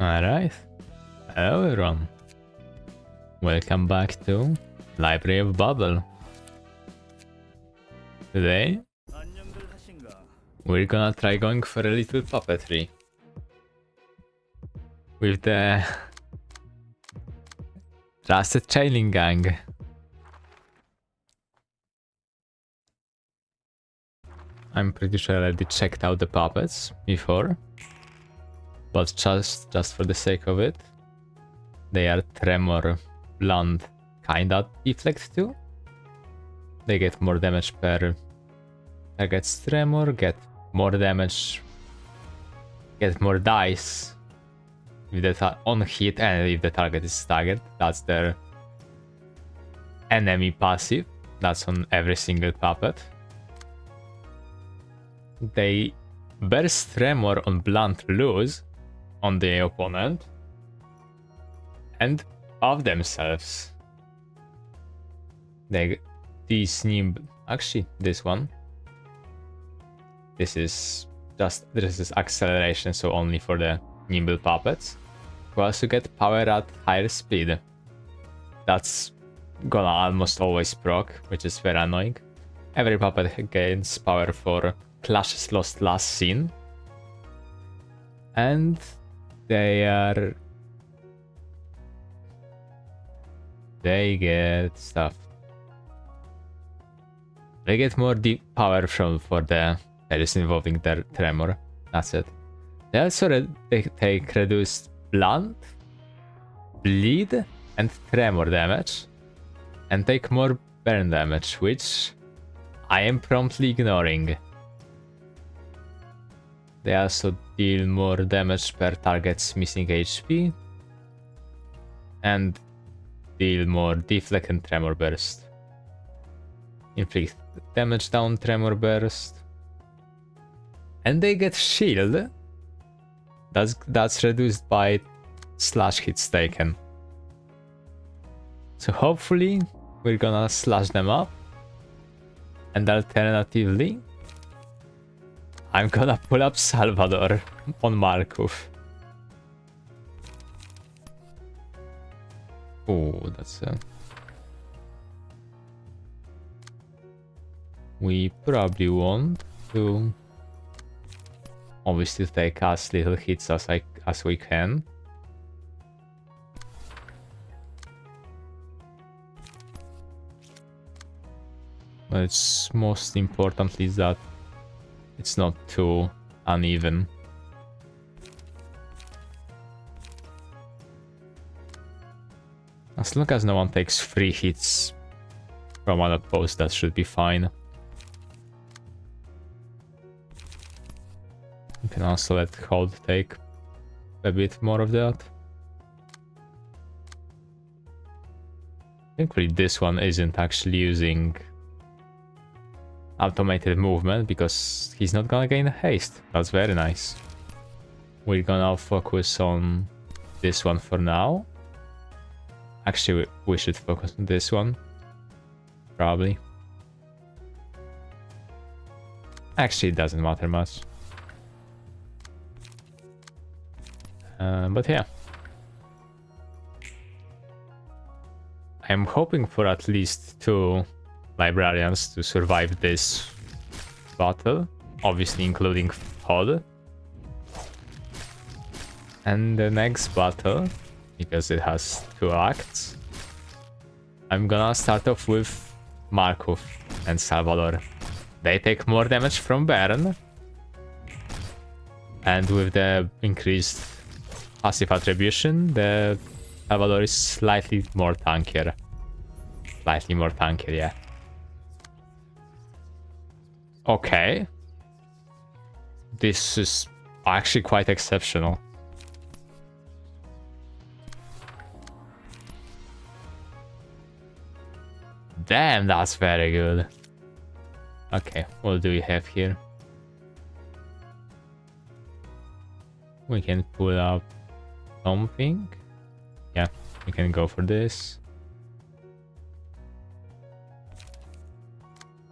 Alright. Hello everyone. Welcome back to Library of Babel. Today, we're gonna try going for a little puppetry. With the Trusted Chaining Gang. I'm pretty sure I already checked out the puppets before. But just for the sake of it, they are tremor, blunt, kinda deflect too. They get more damage per target's tremor, get more damage, get more dice if the on hit and if the target is staggered. That's their enemy passive. That's on every single puppet. They burst tremor on blunt lose on the opponent and off themselves. These actually this one. This is acceleration, so only for the nimble puppets. Who also get power at higher speed. That's gonna almost always proc, which is very annoying. Every puppet gains power for clashes lost last seen. And they get stuff. They get more deep power for the areas involving their tremor. That's it. They also take reduced blunt, bleed, and tremor damage, and take more burn damage, which I am promptly ignoring. They also deal more damage per target's missing HP, and deal more deflect and tremor burst. Inflict damage down tremor burst. And they get shield. That's reduced by slash hits taken. So hopefully we're gonna slash them up. And alternatively, I'm gonna pull up Salvador on Markov. Oh, that's we probably want to obviously take as little hits as we can. But it's most importantly that it's not too uneven. As long as no one takes 3 hits from one post, that should be fine. You can also let Hold take a bit more of that. Thankfully this one isn't actually using automated movement because he's not gonna gain haste. That's very nice. We're gonna focus on this one for now. Actually, we should focus on this one. Probably. Actually, it doesn't matter much. But yeah. I'm hoping for at least 2 librarians to survive this battle. Obviously including Hod. And the next battle, because it has 2 acts, I'm gonna start off with Markov and Salvador. They take more damage from burn. And with the increased passive attribution, the Salvador is slightly more tankier. Slightly more tankier, yeah. Okay. This is actually quite exceptional. Damn, that's very good. Okay, what do we have here? We can pull up something. Yeah, we can go for this.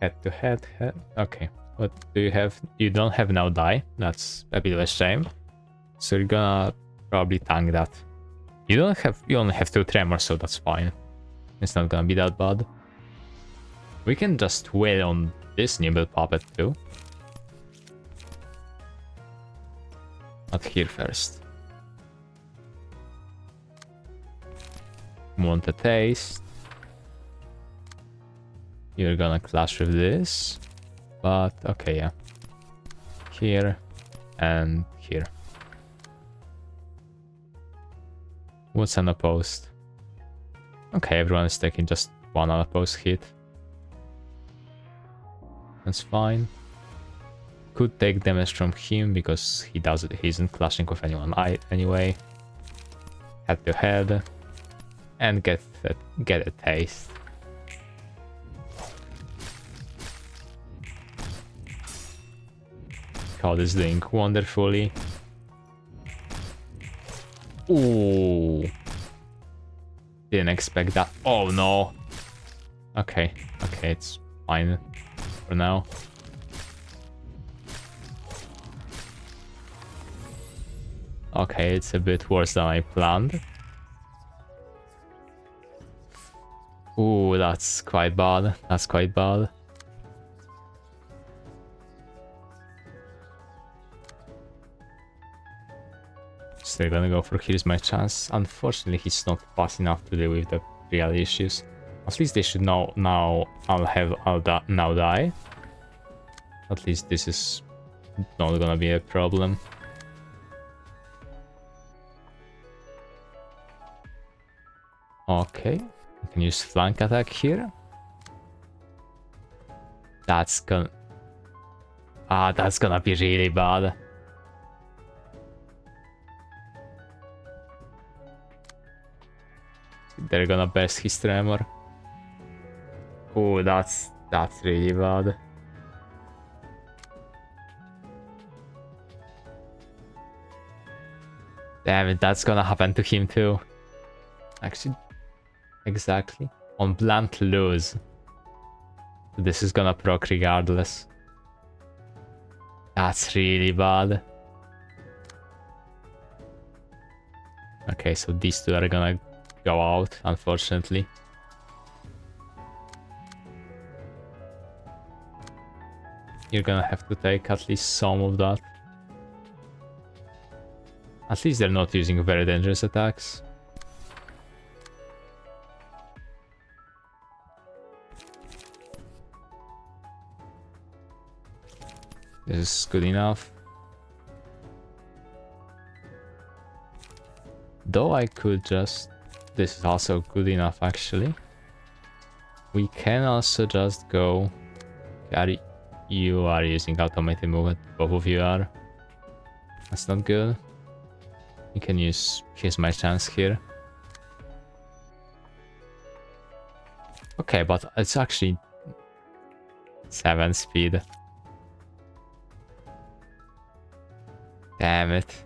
Head to head. Okay, what do you have? You don't have now die. That's a bit of a shame. So you're gonna probably tank that. You only have 2 tremors, so that's fine. It's not gonna be that bad. We can just wail on this nimble puppet too. But here first. Want a taste? You're gonna clash with this. But okay, yeah. Here and here. What's unopposed? Okay, everyone is taking just 1 unopposed hit. That's fine. Could take damage from him because he isn't clashing with anyone anyway. Head to head. And get a taste. God is doing wonderfully. Ooh. Didn't expect that. Oh no. Okay, it's fine for now. Okay, it's a bit worse than I planned. Ooh, that's quite bad. That's quite bad. Still gonna go for here's my chance. Unfortunately, he's not fast enough to deal with the real issues. At least they should know now. I'll now die. At least this is not gonna be a problem. Okay, you can use flank attack here. That's gonna be really bad. They're gonna burst his tremor. Oh, that's really bad. Damn it, that's gonna happen to him too. Actually, exactly. On blunt lose. This is gonna proc regardless. That's really bad. Okay, so these two are gonna go out, unfortunately. You're gonna have to take at least some of that. At least they're not using very dangerous attacks. This is good enough. Though I could just... This is also good enough, actually. We can also just go... You are using automated movement. Both of you are. That's not good. You can use... Here's my chance here. Okay, but it's actually... 7 speed. Damn it.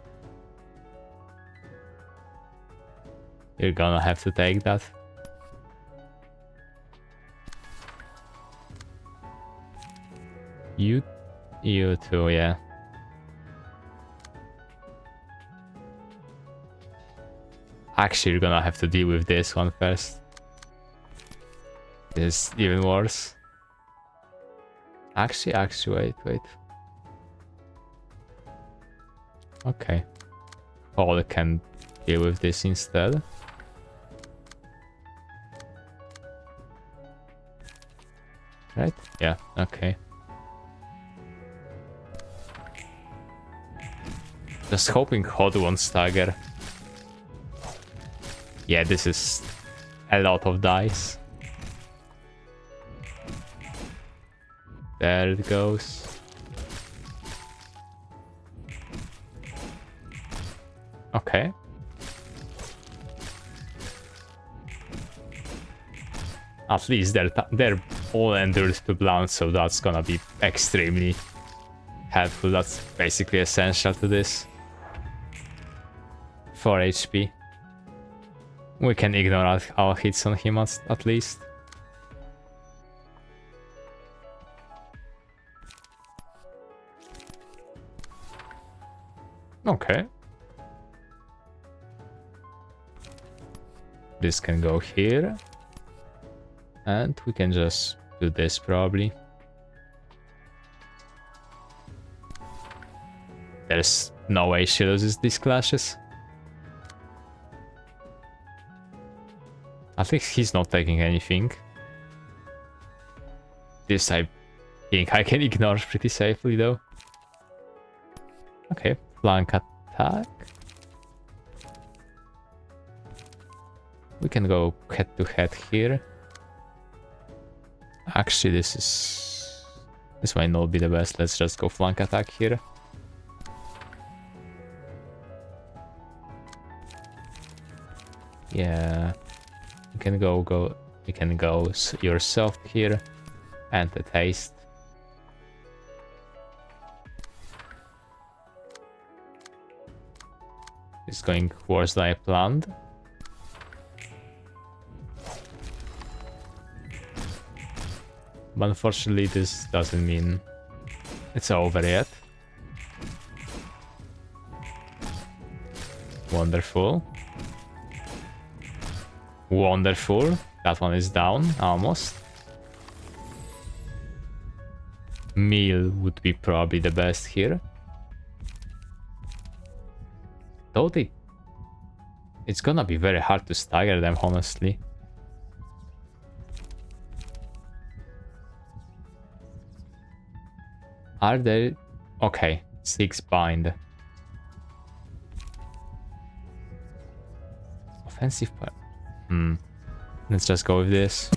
You're gonna have to take that. You too, yeah. Actually, you're gonna have to deal with this one first. This is even worse. Actually, wait. Okay. Paul can deal with this instead. Right? Yeah, okay. Just hoping Hot won't stagger. Yeah, this is a lot of dice. There it goes. Okay. At least they're all endured to blunt, so that's gonna be extremely helpful. That's basically essential to this. 4 HP. We can ignore our hits on him at least. Okay. This can go here. And we can just do this probably. There's no way she loses these clashes. I think he's not taking anything. This I think I can ignore pretty safely though. Okay, flank attack. We can go head to head here. Actually, this might not be the best. Let's just go flank attack here. Yeah, you can go. You can go yourself here, and a taste. It's going worse than I planned. But unfortunately, this doesn't mean it's over yet. Wonderful. Wonderful. That one is down, almost. Meal would be probably the best here. Though it's gonna be very hard to stagger them, honestly. Are they... Okay, 6 bind. Offensive part. Let's just go with this.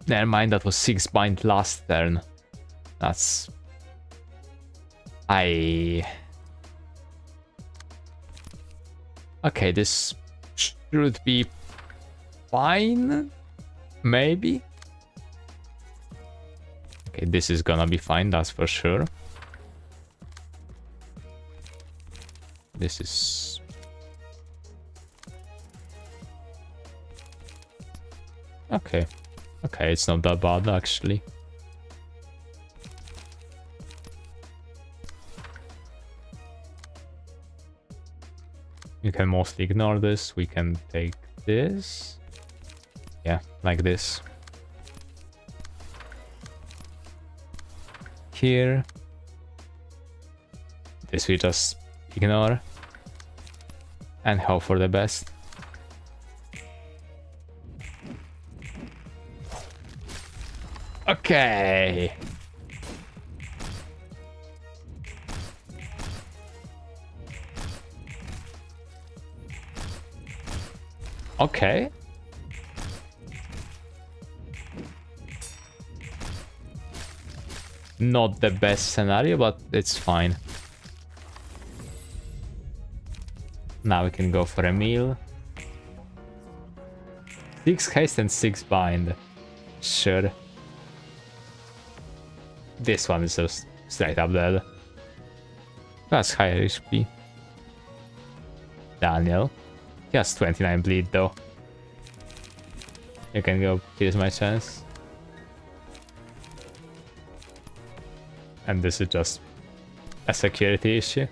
Never mind, that was 6 bind last turn. That's... Okay, this should be fine. Maybe. Okay, this is gonna be fine, that's for sure. This is... Okay. Okay, it's not that bad, actually. You can mostly ignore this. We can take this. Yeah, like this. Here. This we just ignore. And hope for the best. Okay. Okay. Not the best scenario, but it's fine. Now we can go for a meal. 6 haste and 6 bind. Sure. This one is just straight up dead. That's higher HP. Daniel. He has 29 bleed though. You can go, here's my chance. And this is just a security issue.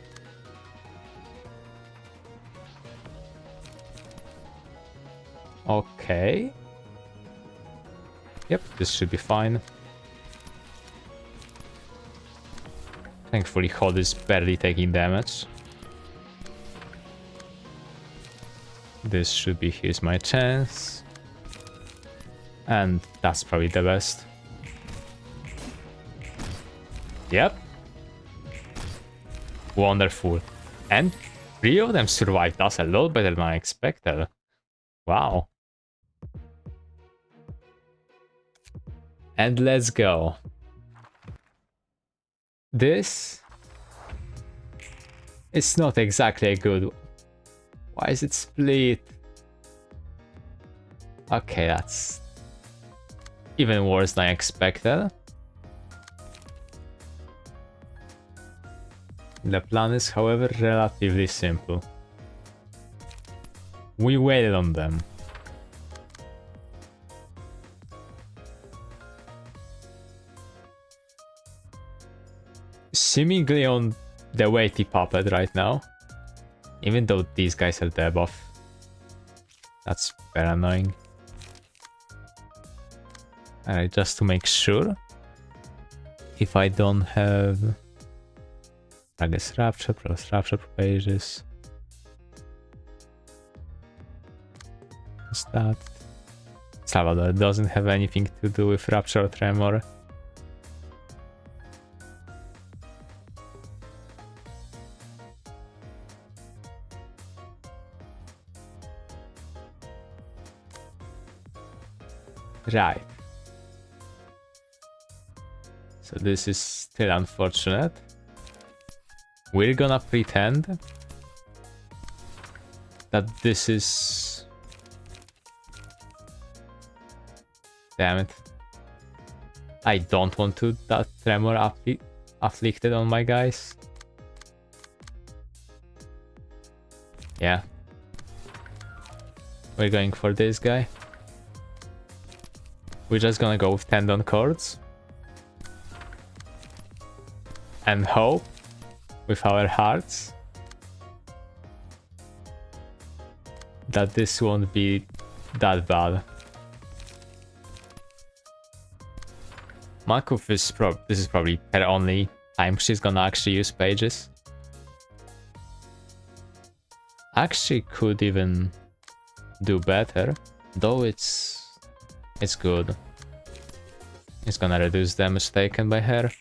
Okay. Yep, this should be fine. Thankfully, Hod is barely taking damage. This should be here's my chance. And that's probably the best. Yep. Wonderful. And 3 of them survived. That's a lot better than I expected. Wow. And let's go. This is not exactly a good... Why is it split? Okay, that's even worse than I expected. The plan is, however, relatively simple. We waited on them. Seemingly on the weighty puppet right now. Even though these guys are debuff. That's very annoying. Alright, just to make sure. If I don't have... I guess Rapture plus Rapture pages. What's that? Salvador doesn't have anything to do with Rapture or Tremor. Right. So this is still unfortunate. We're gonna pretend that this is... Damn it. I don't want to that Tremor afflicted on my guys. Yeah. We're going for this guy. We're just gonna go with Tendon Cords. And hope with our hearts that this won't be that bad. Makuf is this is probably her only time she's gonna actually use pages. Actually could even do better, though it's good. It's gonna reduce damage taken by her.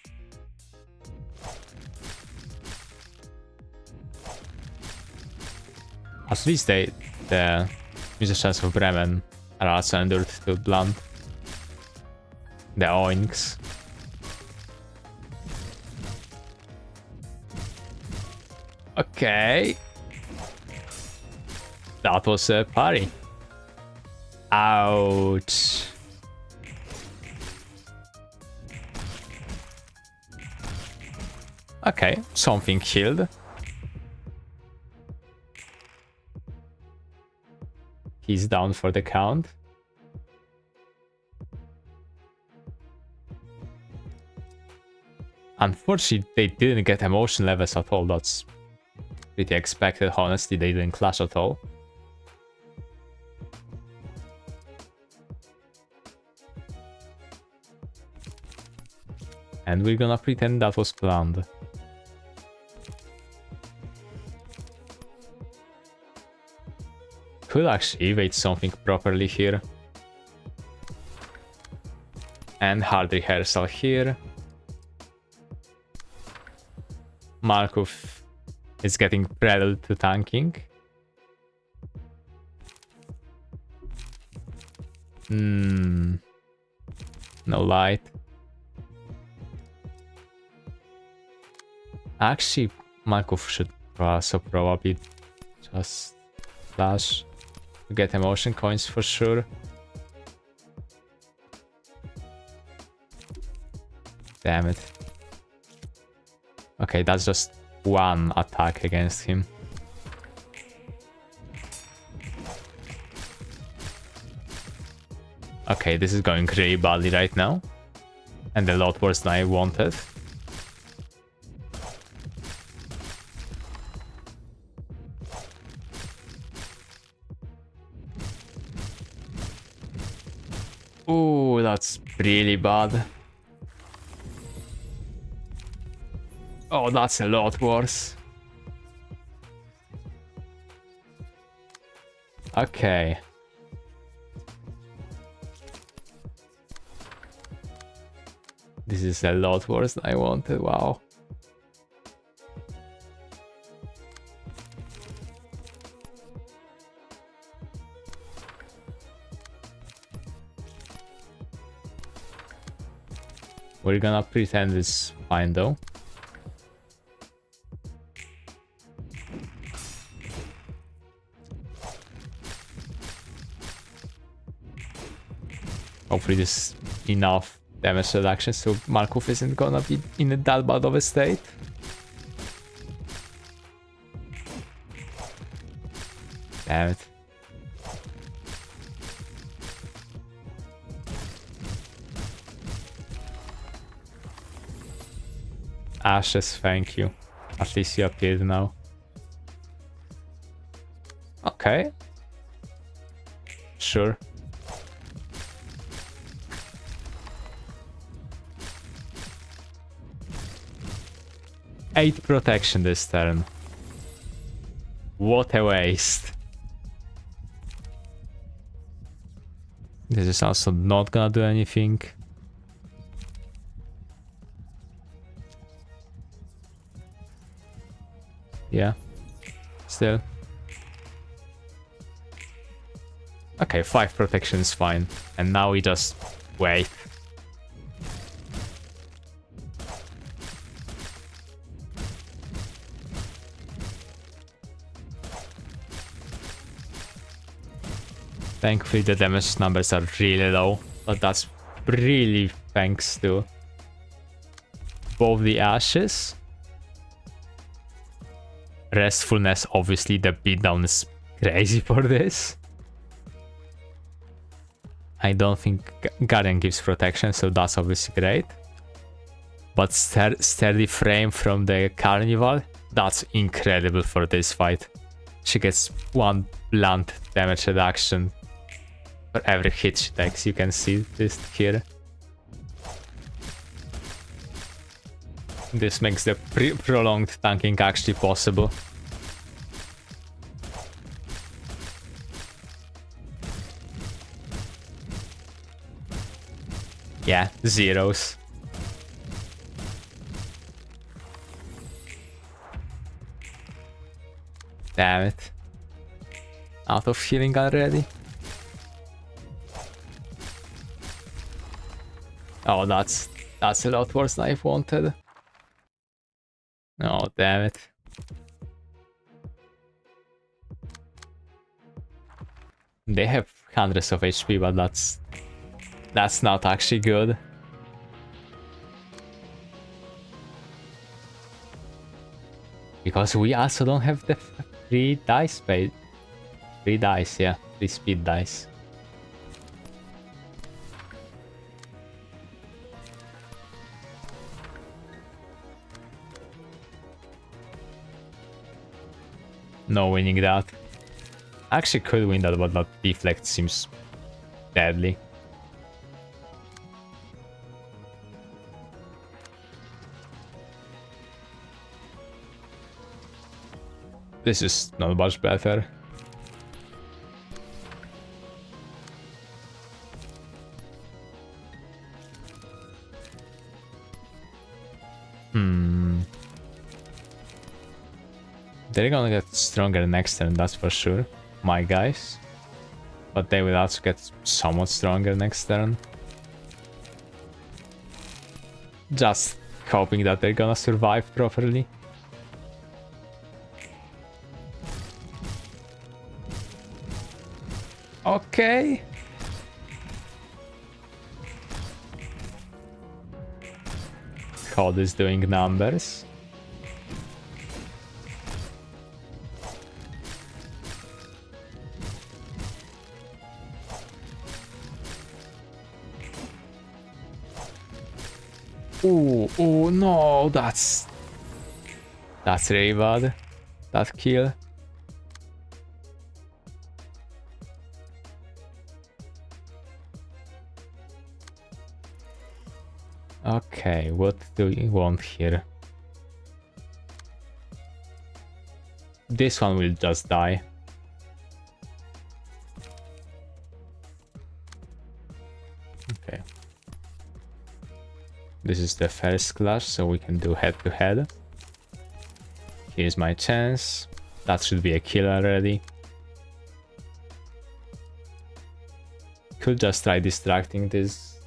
At least the musicians of Bremen are also endured to blunt. The oinks. Okay. That was a parry. Ouch. Okay, something healed. He's down for the count. Unfortunately, they didn't get emotion levels at all. That's pretty expected, honestly. They didn't clash at all. And we're gonna pretend that was planned. Could actually evade something properly here. And hard rehearsal here. Markov is getting prelude to tanking. No light. Actually, Markov should also probably just flash to get emotion coins for sure. Damn it. Okay, that's just one attack against him. Okay, this is going really badly right now. And a lot worse than I wanted. Ooh, that's really bad. Oh, that's a lot worse. Okay. This is a lot worse than I wanted, wow. We're gonna pretend it's fine though. Hopefully this is enough damage reduction so Markov isn't gonna be in that bad of a state. Damn it. Ashes, thank you. At least you appeared now. Okay. Sure. Eight protection this turn. What a waste. This is also not gonna do anything. Yeah. Still. Okay, 5 protection is fine. And now we just wait. Thankfully the damage numbers are really low, but that's really thanks to both the ashes. Restfulness, obviously the beatdown is crazy for this. I don't think Guardian gives protection, so that's obviously great. But sturdy frame from the Carnival, that's incredible for this fight. She gets 1 blunt damage reduction for every hit she takes. You can see this here. This makes the prolonged tanking actually possible. Yeah, zeros. Damn it. Out of healing already? Oh, that's a lot worse than I wanted. Oh, damn it. They have hundreds of HP, but that's not actually good. Because we also don't have the 3 dice spade. 3 dice, yeah. 3 speed dice. No winning that. Actually could win that, but not deflect seems deadly. This is not much better. They're gonna get stronger next turn, that's for sure. My guys. But they will also get somewhat stronger next turn. Just hoping that they're gonna survive properly. Okay. COD is doing numbers. Oh no, that's really bad. That kill. Okay, what do we want here? This one will just die. Okay. This is the first clash, so we can do head to head. Here's my chance. That should be a kill already. Could just try distracting this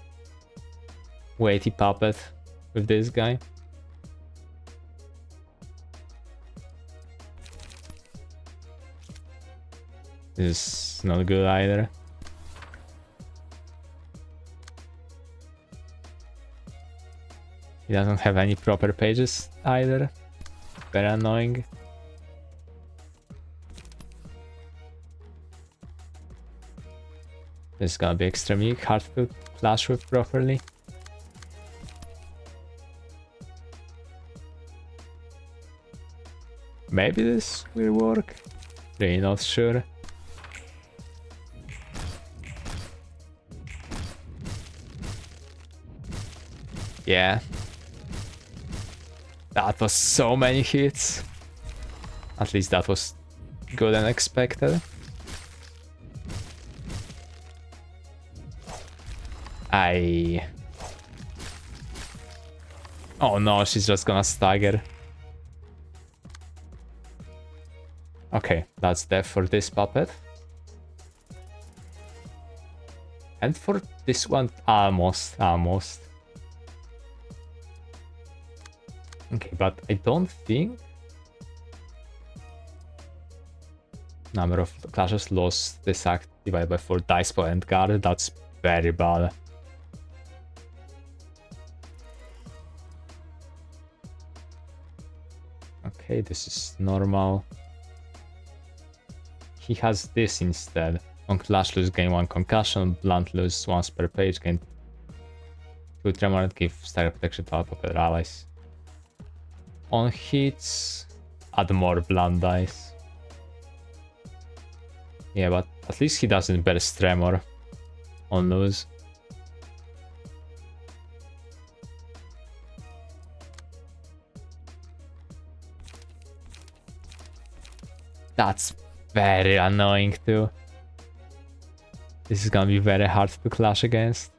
weighty puppet with this guy. This is not good either. He doesn't have any proper pages either. Very annoying. This is gonna be extremely hard to clash with properly. Maybe this will work. Really not sure. Yeah. That was so many hits. At least that was good and expected. Oh no, she's just gonna stagger. Okay, that's death for this puppet. And for this one, almost. Okay, but I don't think... Number of clashes lost this act divided by 4 dice per end card. That's very bad. Okay, this is normal. He has this instead. On clash lose, gain 1 concussion. Blunt lose once per page, gain 2 tremor, give stagger protection to all puppet allies. On hits, add more blunt dice. Yeah, but at least he doesn't burst tremor on lose. That's very annoying too. This is gonna be very hard to clash against.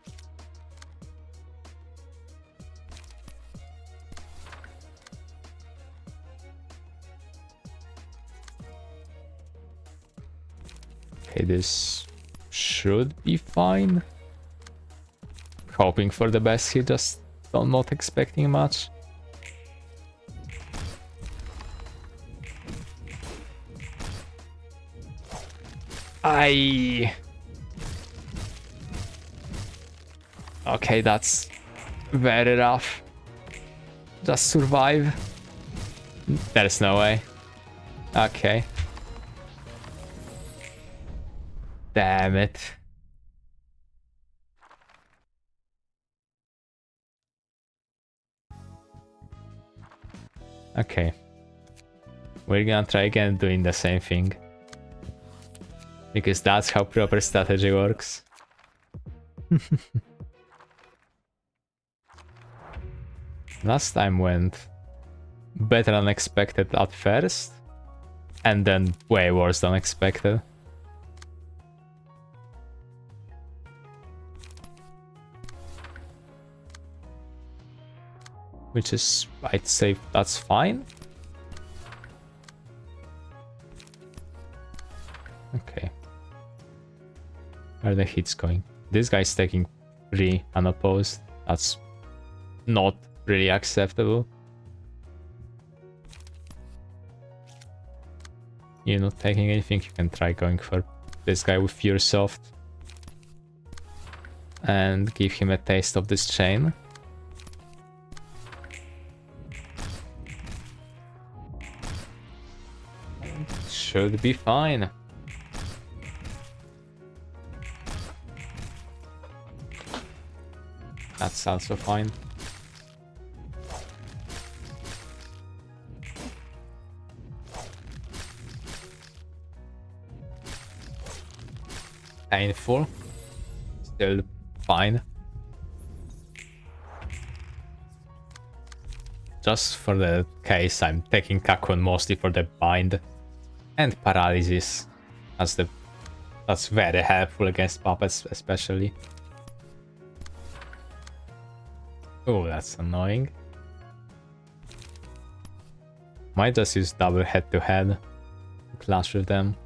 Okay, this should be fine. Hoping for the best here, just not expecting much. Okay, that's very rough. Just survive. There's no way. Okay. Damn it. Okay. We're gonna try again doing the same thing. Because that's how proper strategy works. Last time went better than expected at first, and then way worse than expected. Which is, I'd say, that's fine. Okay. Where are the hits going? This guy's taking 3 unopposed. That's not really acceptable. You're not taking anything, you can try going for this guy with Fear Soft. And give him a taste of this chain. Should be fine. That's also fine. Painful. Still fine. Just for the case, I'm taking Kakun mostly for the bind and paralysis, as that's very helpful against puppets especially. Oh, that's annoying. Might just use double head-to-head to clash with them.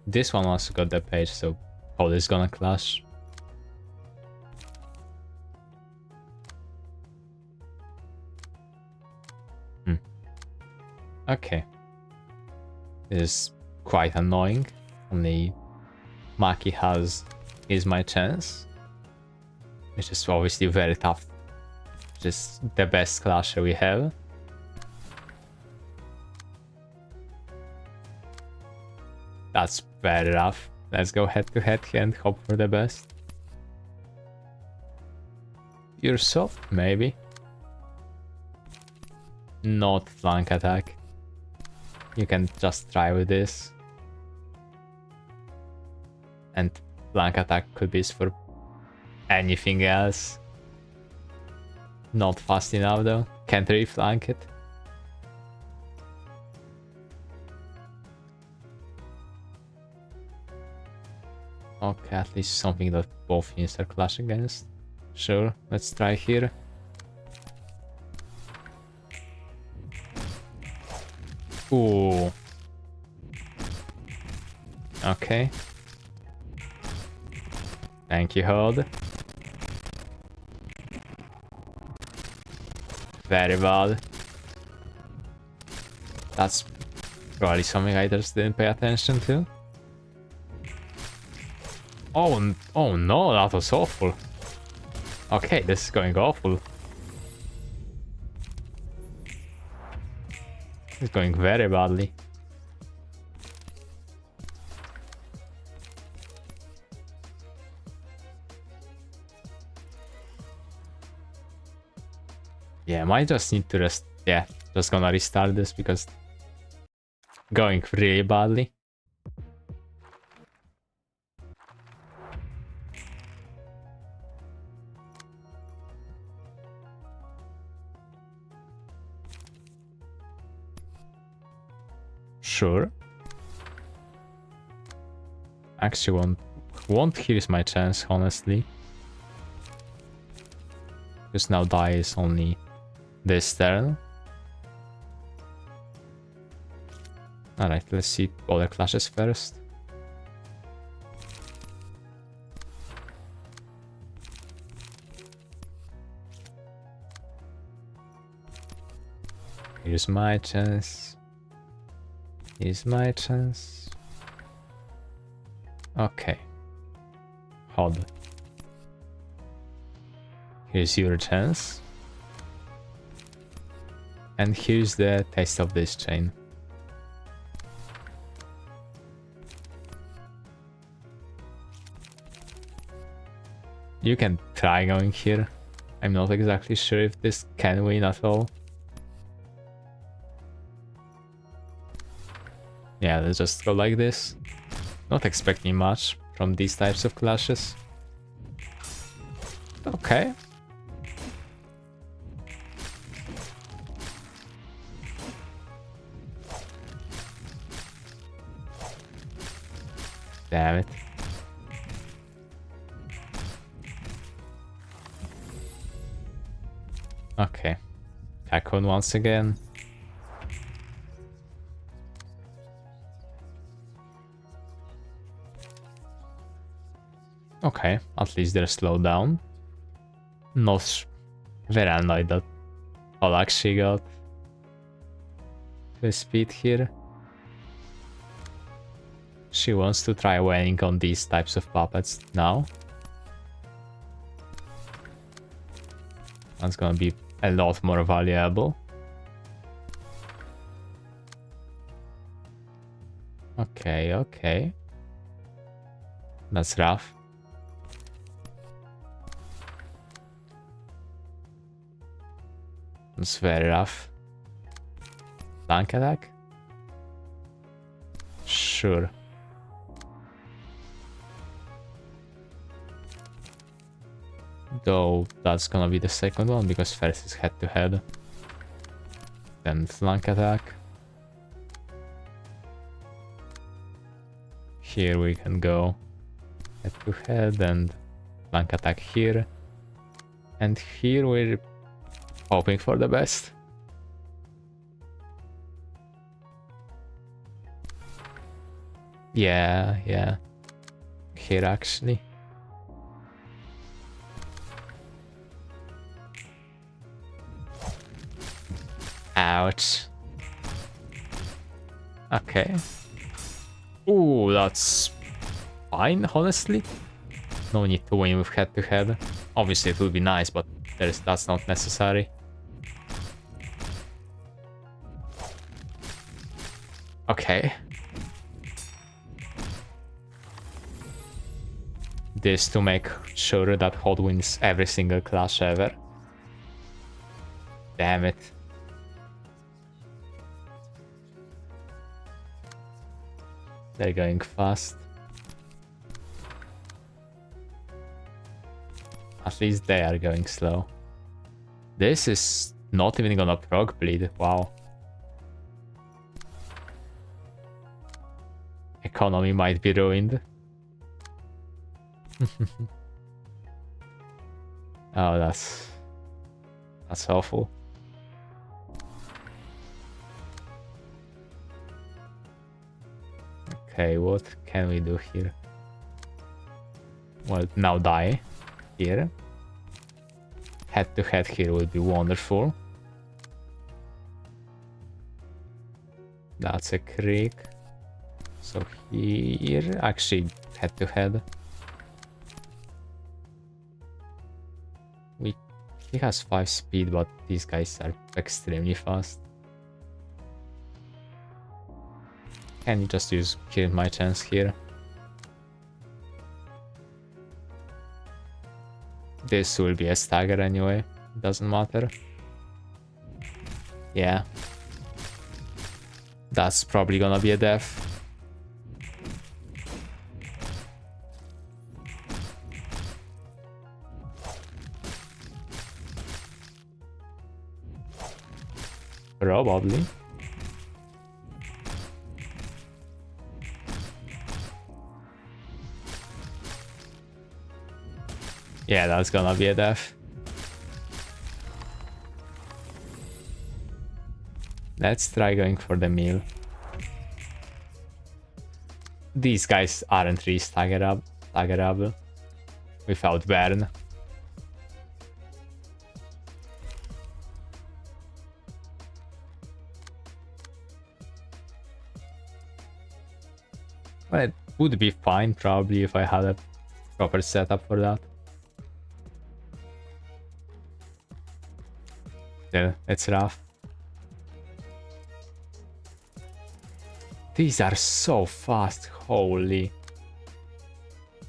This one also got the page, so probably is gonna clash. Okay. This is quite annoying. Only Maki is my chance. Which is obviously very tough. Just the best clasher we have. That's very rough. Let's go head to head here and hope for the best. You're soft, maybe. Not flank attack. You can just try with this. And flank attack could be for anything else. Not fast enough though. Can't really flank it. Okay, at least something that both units are clash against. Sure, let's try here. Ooh. Okay. Thank you, Hold. Very bad. That's probably something I just didn't pay attention to. Oh no, that was awful. Okay, this is going awful. It's going very badly. Yeah, I might just need to just gonna restart this because going really badly. Sure. Actually, won't here's my chance, honestly. Because now die is only this turn. Alright, let's see all the clashes first. Here's my chance. Here's my chance. Okay. Hold. Here's your chance. And here's the taste of this chain. You can try going here. I'm not exactly sure if this can win at all. Yeah, let's just go like this. Not expecting much from these types of clashes. Okay. Damn it. Okay. Attack on once again. Okay, at least they're slowed down. Not very annoyed that I'll actually got to speed here. She wants to try winning on these types of puppets now. That's gonna be a lot more valuable. Okay, okay. That's rough. It's very rough. Flank attack? Sure. Though that's gonna be the second one because first is head to head. Then flank attack. Here we can go head to head and flank attack here. And here we're hoping for the best. Yeah. Here actually. Ouch. Okay. Ooh, that's fine, honestly. No need to win with head to head. Obviously it would be nice, but that's not necessary. Okay. This to make sure that Hod wins every single clash ever. Damn it. They're going fast. At least they are going slow. This is not even gonna proc bleed. Wow. Economy might be ruined. Oh, that's awful. Okay, what can we do here? Well, now die here. Head to head here would be wonderful. That's a creek. So here, actually head to head. He has 5 speed, but these guys are extremely fast. Can you just use kill my chance here? This will be a stagger anyway, doesn't matter. Yeah. That's probably gonna be a death. Probably. Yeah, that's gonna be a death. Let's try going for the meal. These guys aren't really staggerable without burn. Well, it would be fine probably if I had a proper setup for that. Yeah, it's rough. These are so fast, holy.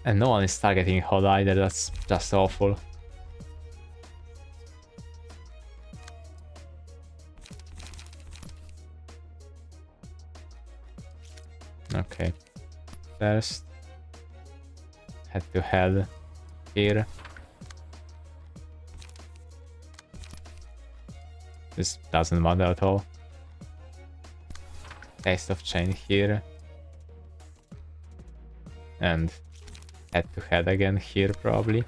And no one is targeting Hod either, that's just awful. Okay. First, head to head here. This doesn't matter at all. Taste of chain here. And head to head again here probably.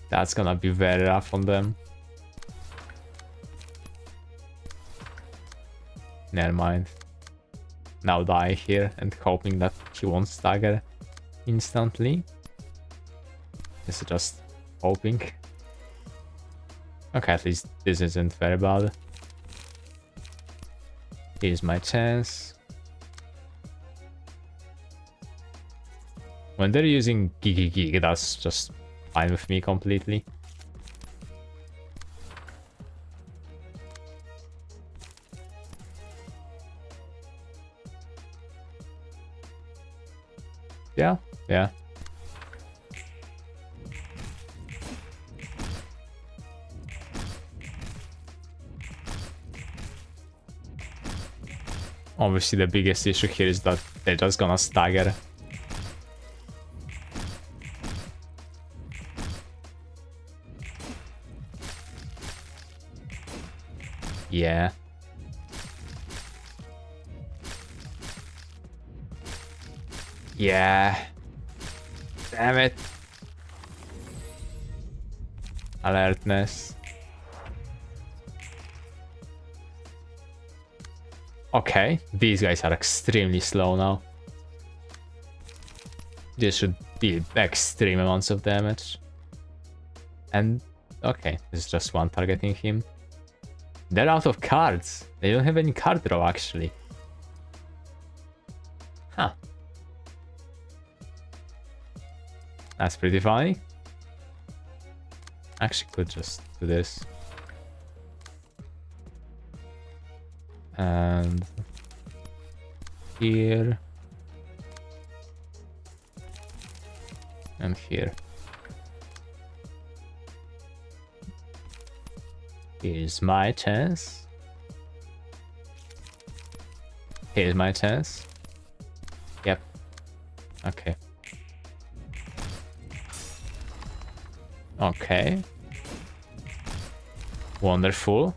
That's gonna be very rough on them. Never mind. Now die here and hoping that he won't stagger instantly. This is just hoping. Okay, at least this isn't very bad. Here's my chance. When they're using Gig, that's just fine with me completely. Yeah, yeah. Obviously the biggest issue here is that they're just gonna stagger. Yeah. Yeah. Damn it. Alertness. Okay, these guys are extremely slow now. This should be extreme amounts of damage. And okay, this is just one targeting him. They're out of cards. They don't have any card draw actually. Huh. That's pretty funny. Actually could just do this. And here. And here. Here's my chance. Here's my chance. Yep. Okay. Okay. Wonderful.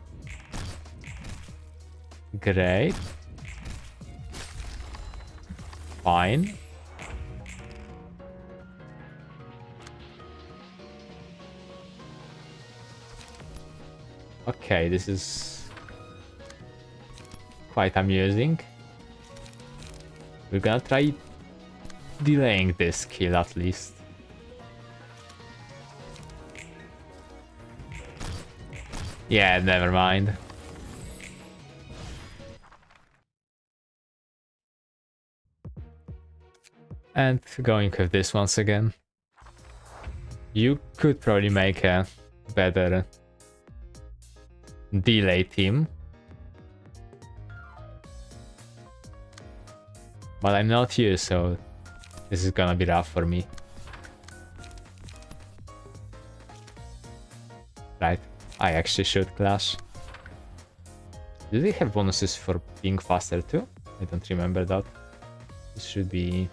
Great. Fine. Okay, this is quite amusing. We're gonna try delaying this kill at least. Yeah, never mind. And going with this once again. You could probably make a better delay team. But I'm not you, so this is gonna be rough for me. Right, I actually should clash. Do they have bonuses for being faster too? I don't remember that. This should be...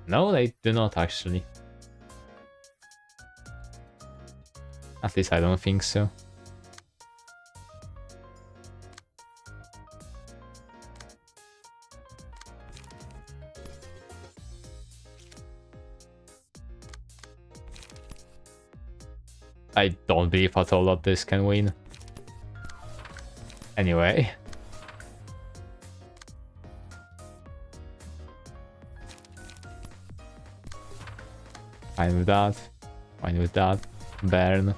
No, they do not actually. At least I don't think so. I don't believe at all that this can win. Anyway. Fine with that. Fine with that. Burn.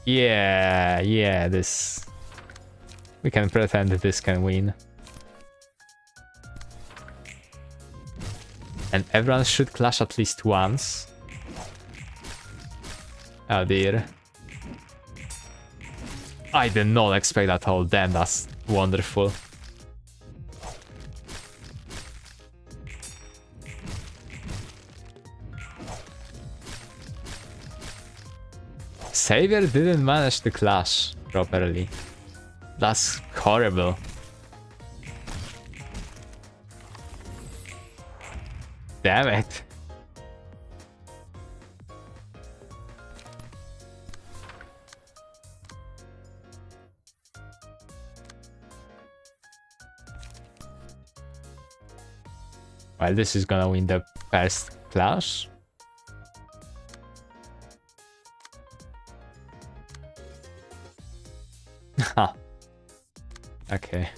Yeah, this... We can pretend that this can win. And everyone should clash at least once. Oh dear. I did not expect that at all. Damn, that's wonderful. Savior didn't manage to clash properly. That's horrible. Damn it. Well, this is gonna win the first clash. Ha. Okay.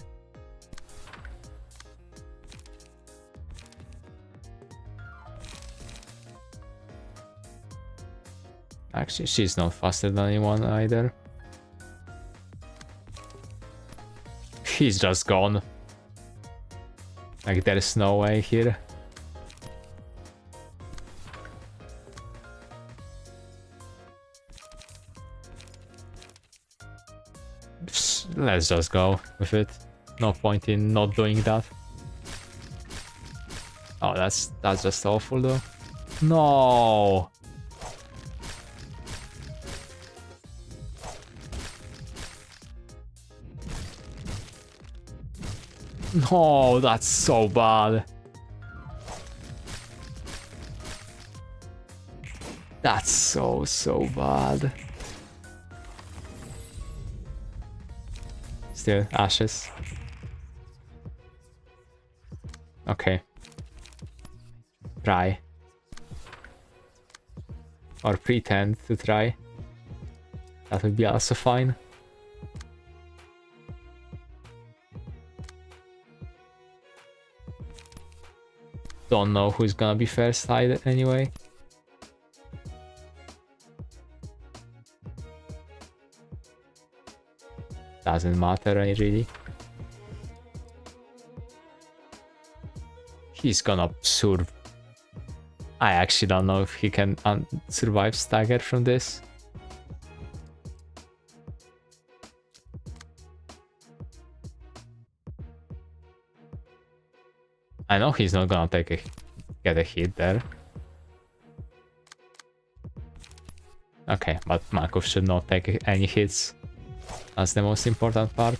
Actually, she's not faster than anyone either. He's just gone. Like, there is no way here. Let's just go with it. No point in not doing that. Oh, that's just awful though. No. No, that's so bad. That's so bad. Still ashes. Okay. Try. Or pretend to try. That would be also fine. Don't know who's gonna be first either anyway. Doesn't matter really. He's gonna survive. I actually don't know if he can survive stagger from this. I know he's not gonna get a hit there. Okay, but Markov should not take any hits. That's the most important part.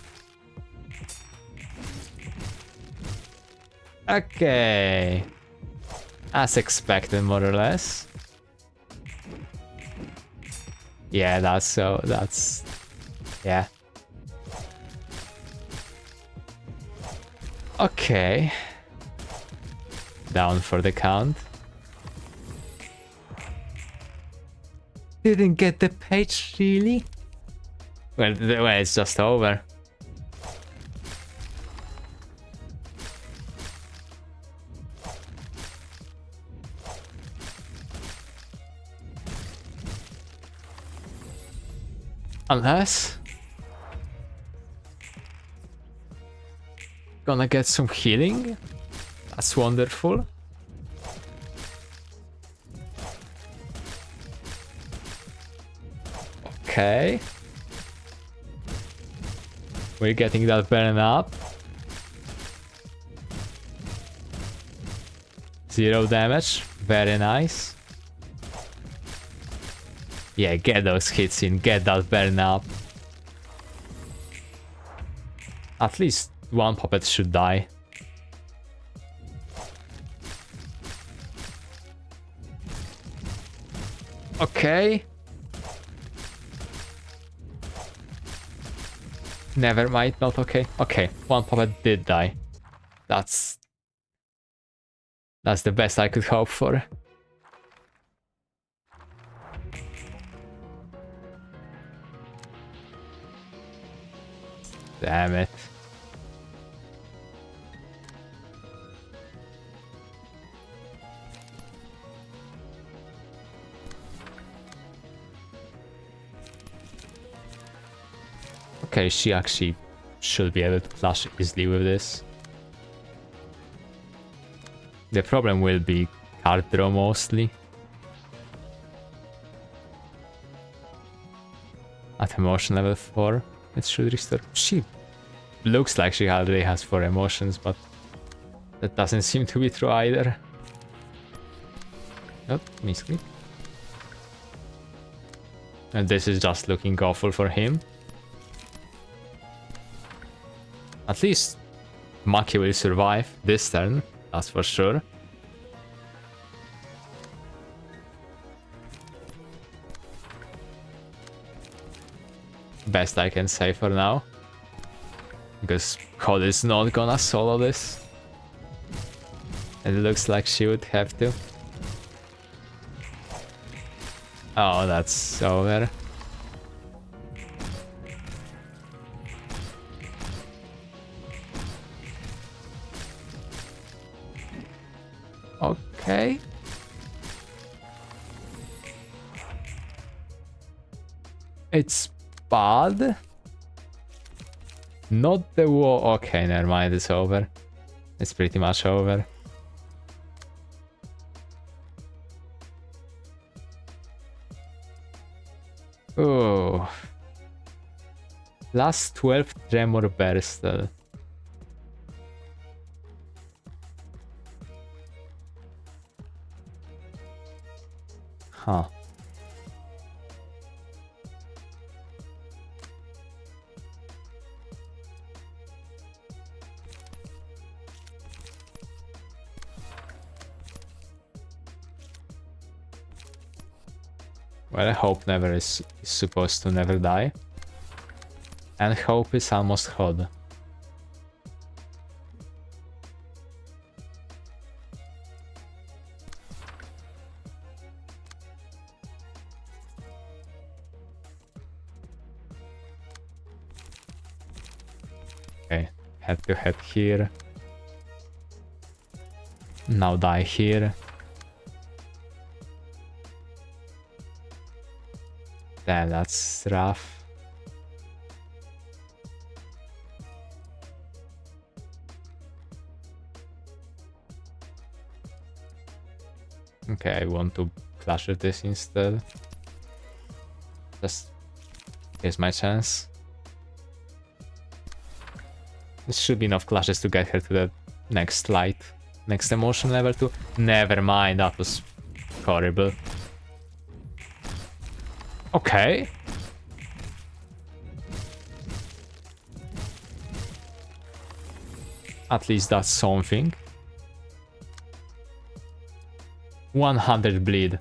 Okay. As expected, more or less. Yeah, that's... Yeah. Okay. Down for the count. Didn't get the page, really? Well, it's just over. Unless... Gonna get some healing? That's wonderful. Okay. We're getting that burn up. 0 damage. Very nice. Yeah, get those hits in. Get that burn up. At least one puppet should die. Okay. Never mind, not okay. Okay, one puppet did die. That's the best I could hope for. Damn it. Okay, she actually should be able to clash easily with this. The problem will be card draw mostly. At emotion level 4, it should restore. She looks like she already has 4 emotions, but that doesn't seem to be true either. Oh, misclick. And this is just looking awful for him. At least Maki will survive this turn, that's for sure. Best I can say for now. Because Cod is not gonna solo this. It looks like she would have to. Oh, that's over. Okay. It's bad. Not the war. Okay, never mind, it's over. It's pretty much over. Oh. Last 12 Tremor Burstle. Huh. Well, I hope Never is supposed to never die. And Hope is almost Hod. Okay, head to head here. Now die here. Damn, that's rough. Okay, I want to clash with this instead. Just here's my chance. This should be enough clashes to get her to the next light. Next emotion level 2. Never mind, that was horrible. Okay. At least that's something. 100 bleed.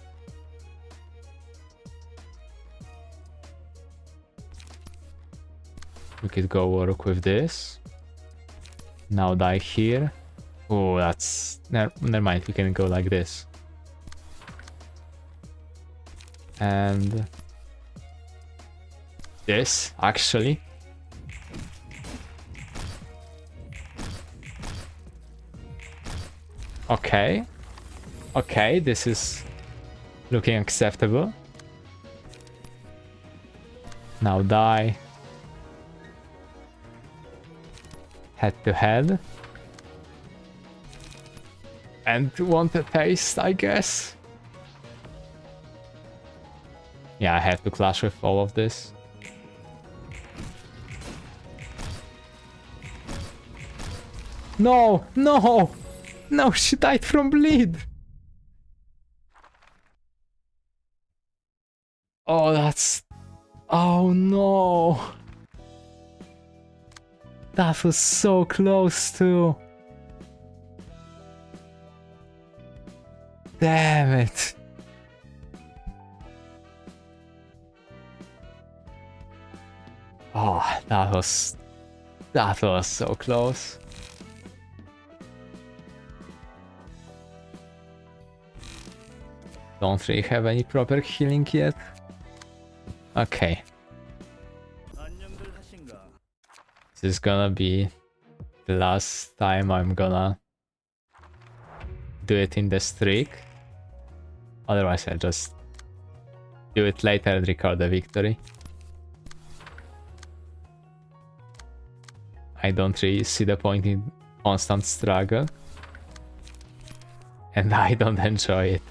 We could go work with this. Now die here. Oh, that's... Never mind, we can go like this. And... this, actually. Okay. Okay, this is looking acceptable. Now die. Head to head. And want a taste, I guess. Yeah, I have to clash with all of this. No! No! No, she died from bleed! Oh, that's... Oh no! That was so close too. Damn it. Oh, that was so close. Don't really have any proper healing yet. Okay. This is gonna be the last time I'm gonna do it in the streak. Otherwise I'll just do it later and record the victory. I don't really see the point in constant struggle. And I don't enjoy it.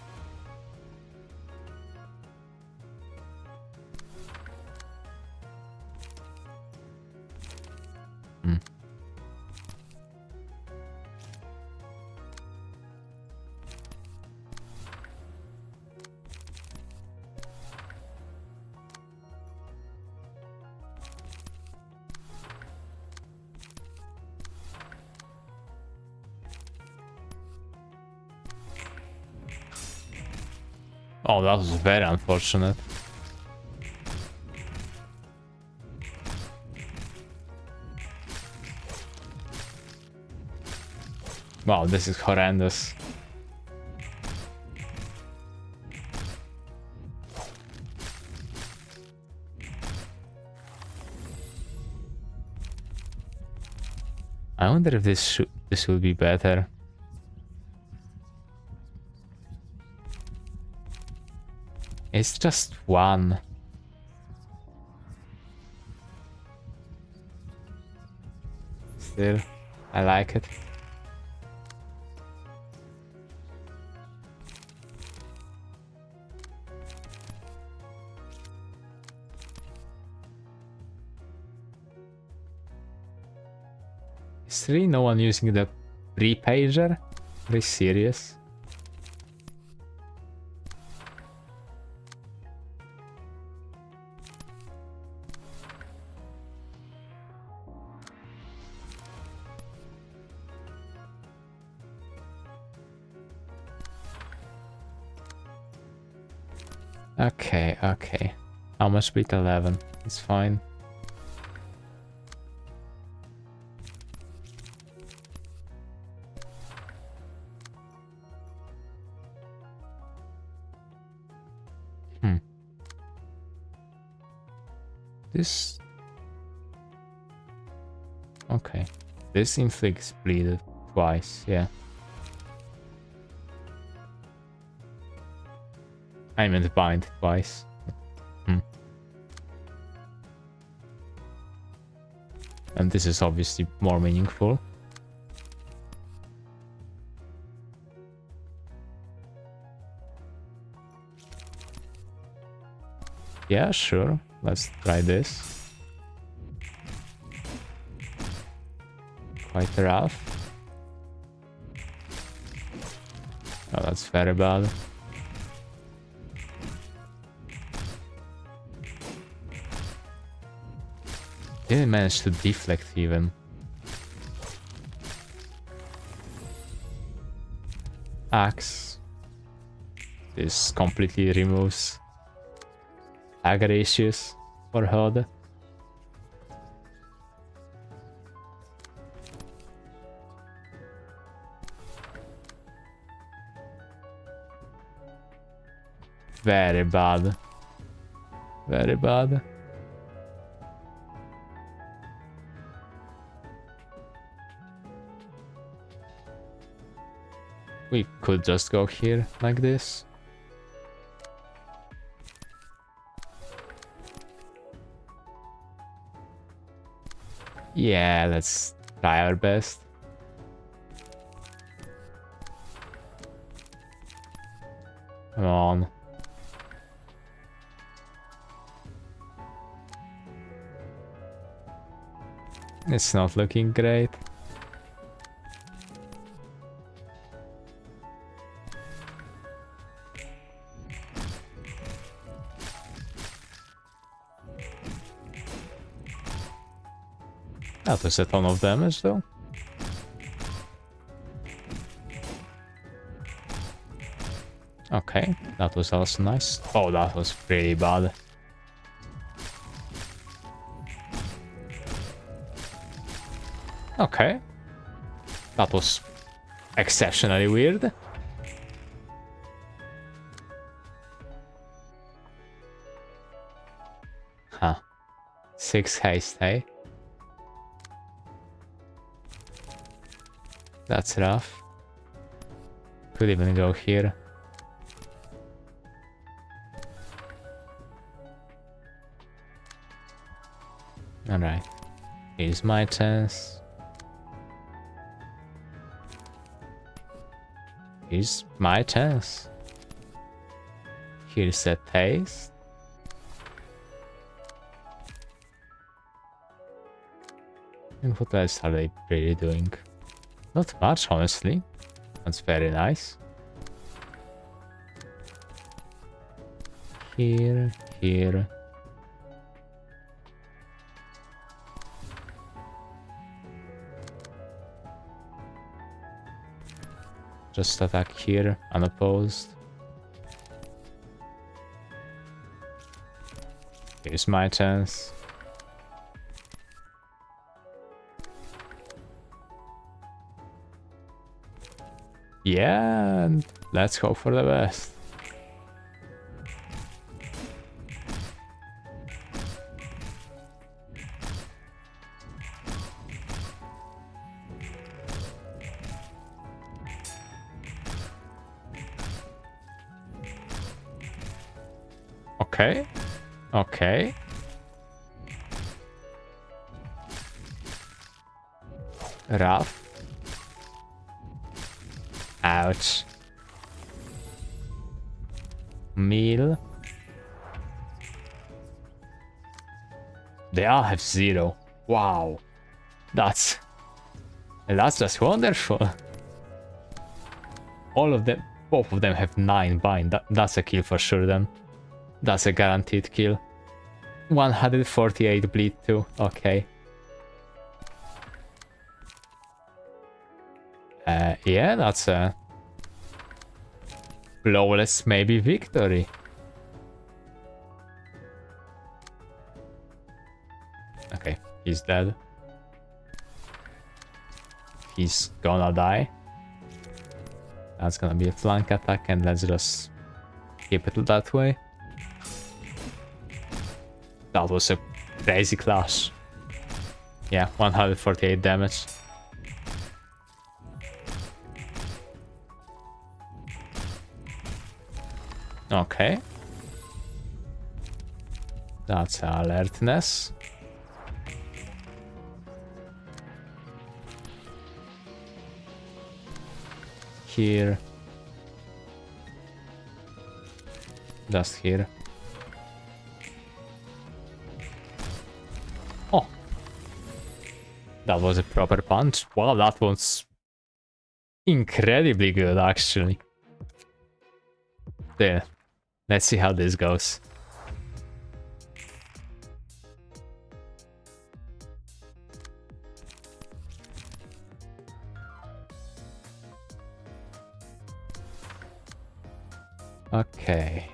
Oh, that was very unfortunate. Wow, this is horrendous. I wonder if this will be better. It's just one. Still, I like it. Is really no one using the pre-pager? Are you serious? Okay, okay. How much beat 11? It's fine. This... Okay. This inflicts bleed twice, yeah. I meant bind twice. And this is obviously more meaningful. Yeah, sure. Let's try this. Quite rough. Oh, that's very bad. Didn't manage to deflect even. Axe. This completely removes stagger issues for HUD. Very bad. Very bad. We could just go here like this. Yeah, let's try our best. Come on. It's not looking great. That was a ton of damage though. Okay, that was also nice. Oh, that was pretty bad. Okay. That was exceptionally weird. Huh. 6 haste, hey? That's rough. Could even go here. Alright. Here's my chance. Here's my chance. Here's a taste. And what else are they really doing? Not much, honestly. That's very nice. Here, here. Just attack here, unopposed. Here's my chance. Yeah, and let's hope for the best. Okay. Okay. Rough. Ouch. Meal. They all have 0. Wow. That's just wonderful. All of them, both of them have 9 bind. That's a kill for sure then. That's a guaranteed kill. 148 bleed too. Okay. Yeah, that's a flawless maybe victory. Okay, he's dead. He's gonna die. That's gonna be a flank attack, and let's just keep it that way. That was a crazy clash. Yeah, 148 damage. Okay. That's alertness. Here. Just here. Oh. That was a proper punch. Wow, that was incredibly good actually. There. Let's see how this goes. Okay.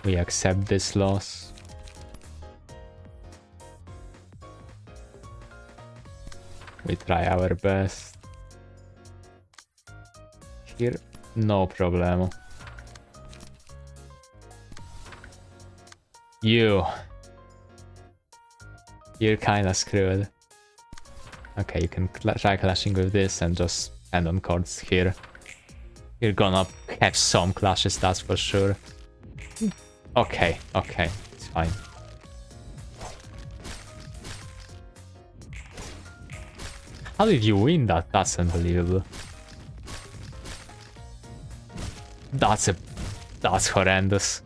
We accept this loss. We try our best. Here, no problemo. You're kinda screwed. Okay, you can try clashing with this and just end on cards here. You're gonna have some clashes, that's for sure. Okay, it's fine. How did you win that? That's unbelievable. That's horrendous.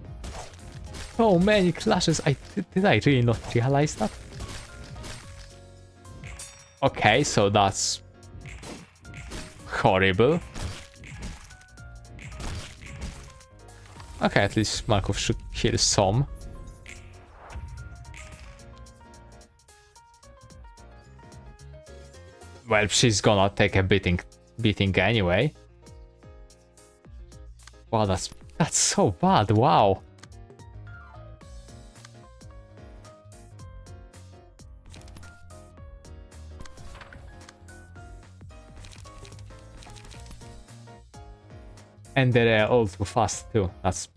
So many clashes. Did I really not realize that? Okay, so that's horrible. Okay, at least Markov should kill some. Well, she's gonna take a beating anyway. Wow, that's so bad. Wow. And they're all too fast too. That's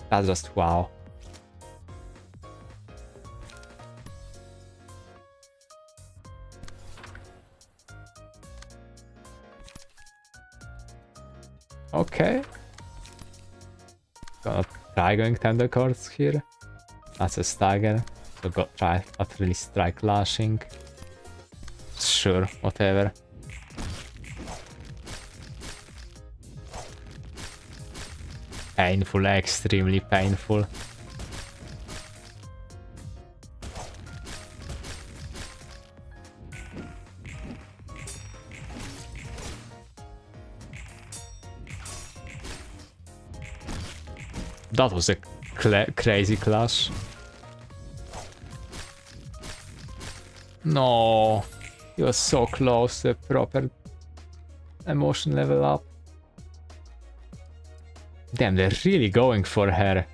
just wow. Okay. Gonna try going tender cards here. That's a stagger. So try at least try clashing. Sure, whatever. Painful, extremely painful. That was a crazy clash. No, you were so close to a proper emotion level up. Damn, they're really going for her.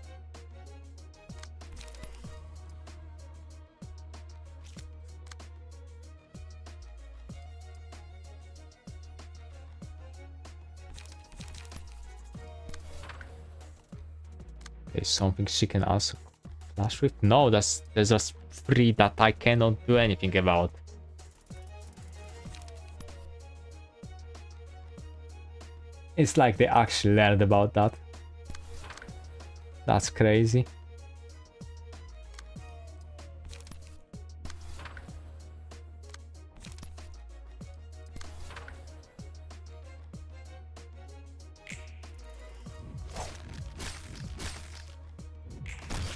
There's something she can also clash with? No, there's just three that I cannot do anything about. It's like they actually learned about that. That's crazy.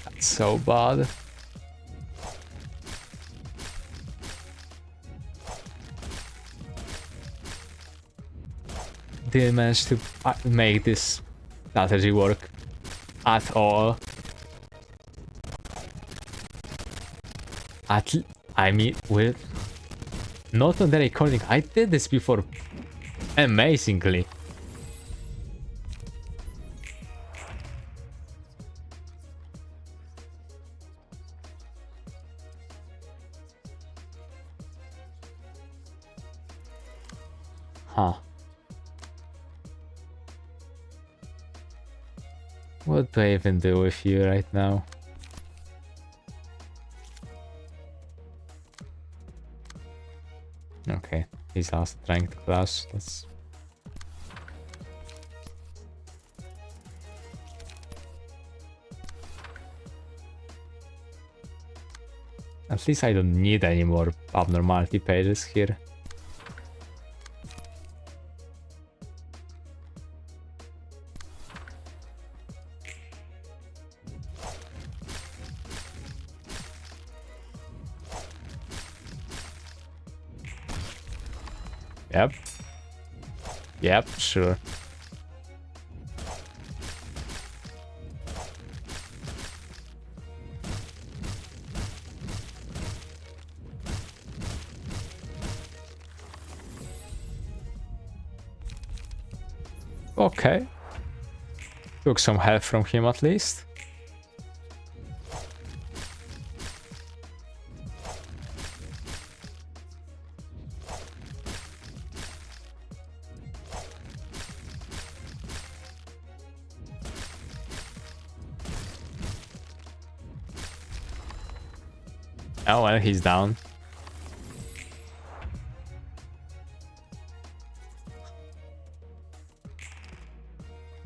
That's so bad. Didn't manage to make this strategy work at all. I mean, with not on the recording, I did this before amazingly. Huh. What do I even do with you right now? Okay, he's also trying to clash. That's... At least I don't need any more abnormality pages here. Yep, sure. Okay. Took some help from him at least. Oh well, he's down.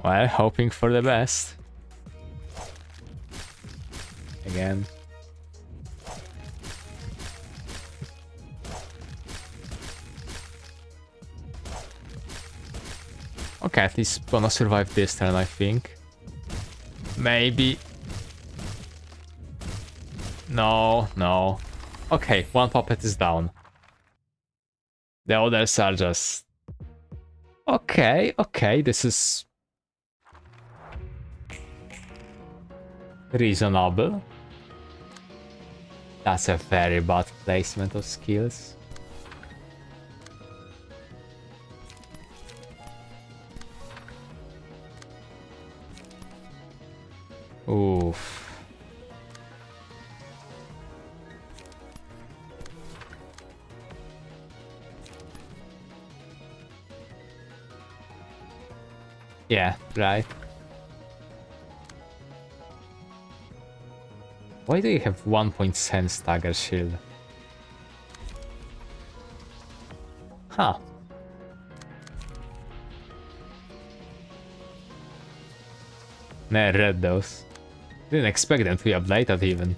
Well, hoping for the best. Again. Okay, at least gonna survive this turn, I think. Maybe. No, no. Okay, one puppet is down. The others are just... Okay, okay, this is... reasonable. That's a very bad placement of skills. Oof. Yeah, right. Why do you have 1.10 stagger shield? Huh. Nah, read those. Didn't expect them to be updated even.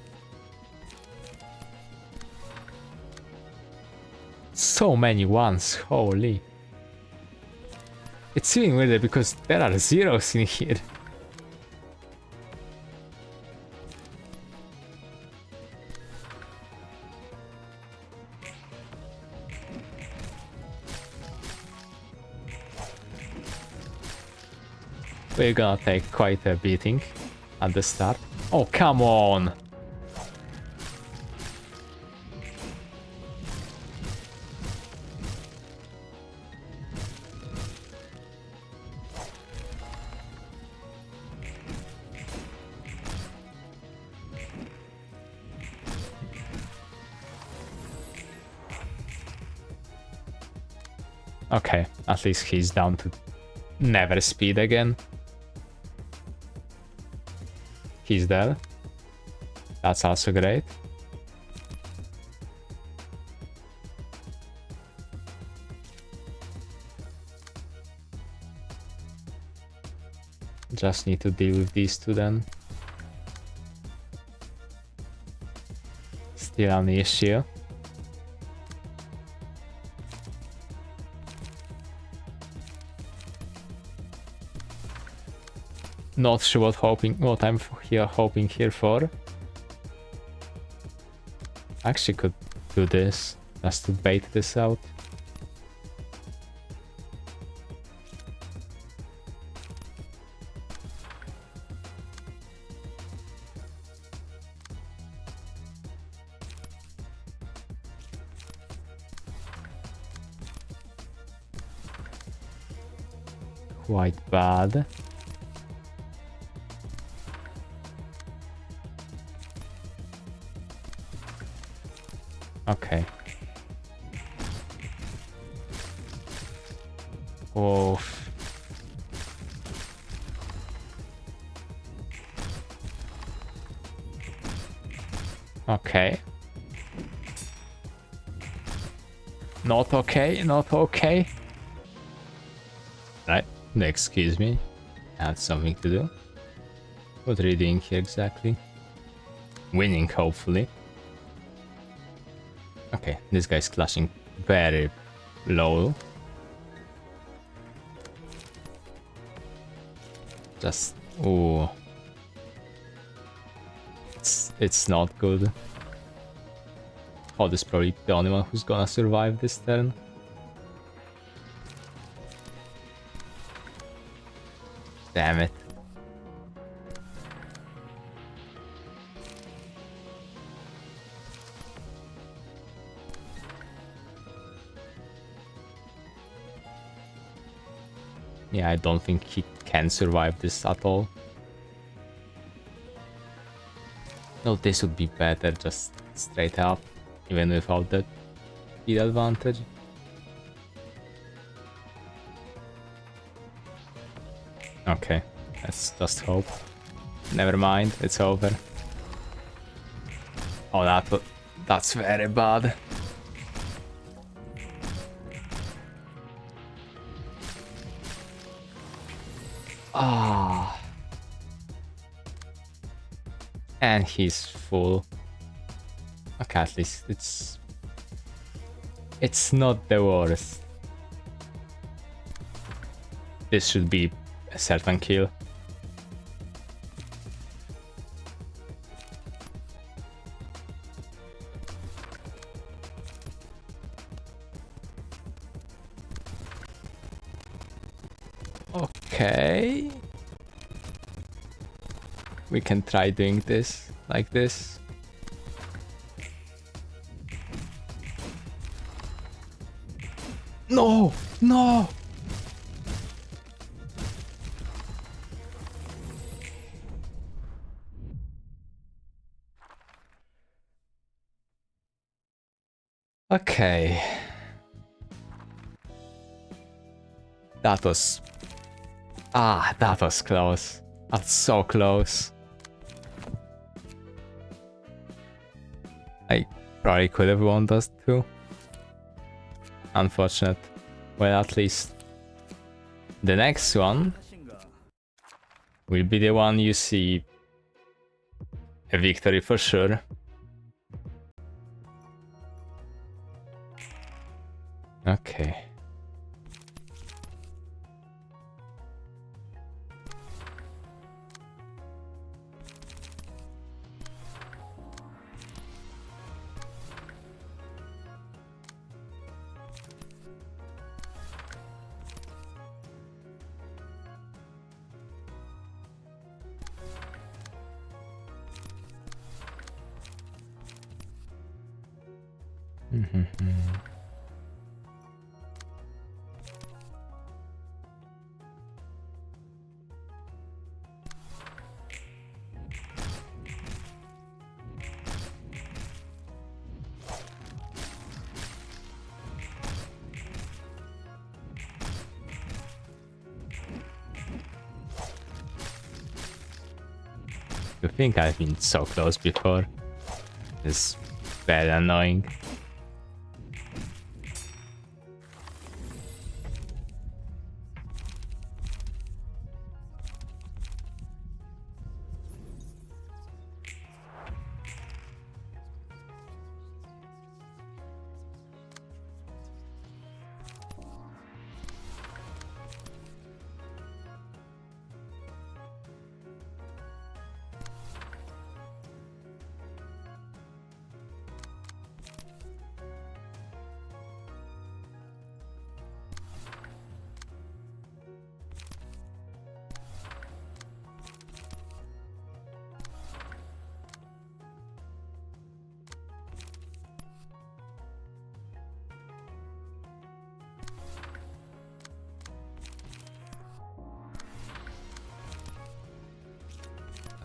So many ones, holy. It's even weirder because there are zeros in here. We're gonna take quite a beating at the start. Oh, come on! Okay, at least he's down to never speed again. He's there. That's also great. Just need to deal with these two then. Still an issue. Not sure what I'm hoping here for. Actually could do this just to bait this out. Quite bad. Okay. Oh. Okay. Not okay, not okay. Right, excuse me. I had something to do. What are you doing here exactly? Winning, hopefully. Okay, this guy's clashing very low. Just... ooh. It's not good. Hod is probably the only one who's gonna survive this turn. Damn it. Yeah, I don't think he can survive this at all. No, this would be better just straight up, even without the speed advantage. Okay, let's just hope. Never mind, it's over. Oh, that's very bad. Ah. And he's full. Okay, at least it's not the worst. This should be a certain kill. Okay. We can try doing this like this. No! No! Okay. That was... Ah, that was close. That's so close. I probably could have won those two. Unfortunate. Well, at least the next one will be the one you see a victory for sure. Okay. I think I've been so close before. It's very annoying.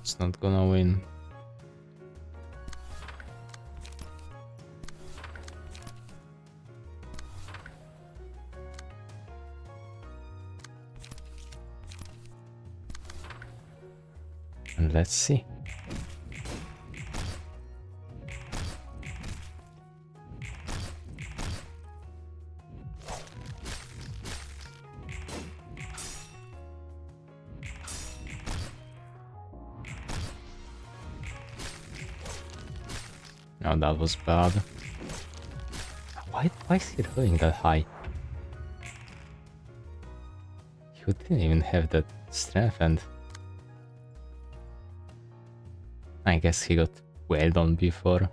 It's not gonna win. And let's see. Oh, that was bad. Why is he going that high? He didn't even have that strength, and I guess he got wailed on before.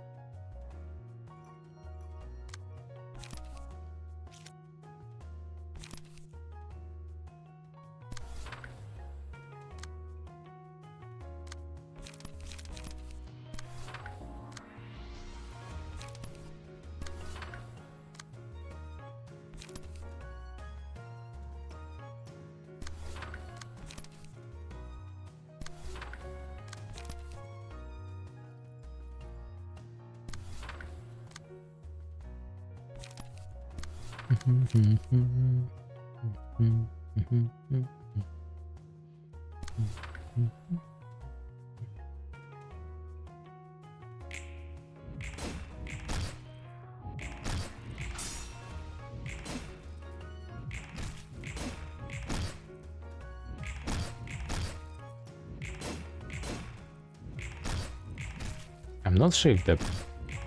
I'm not sure if the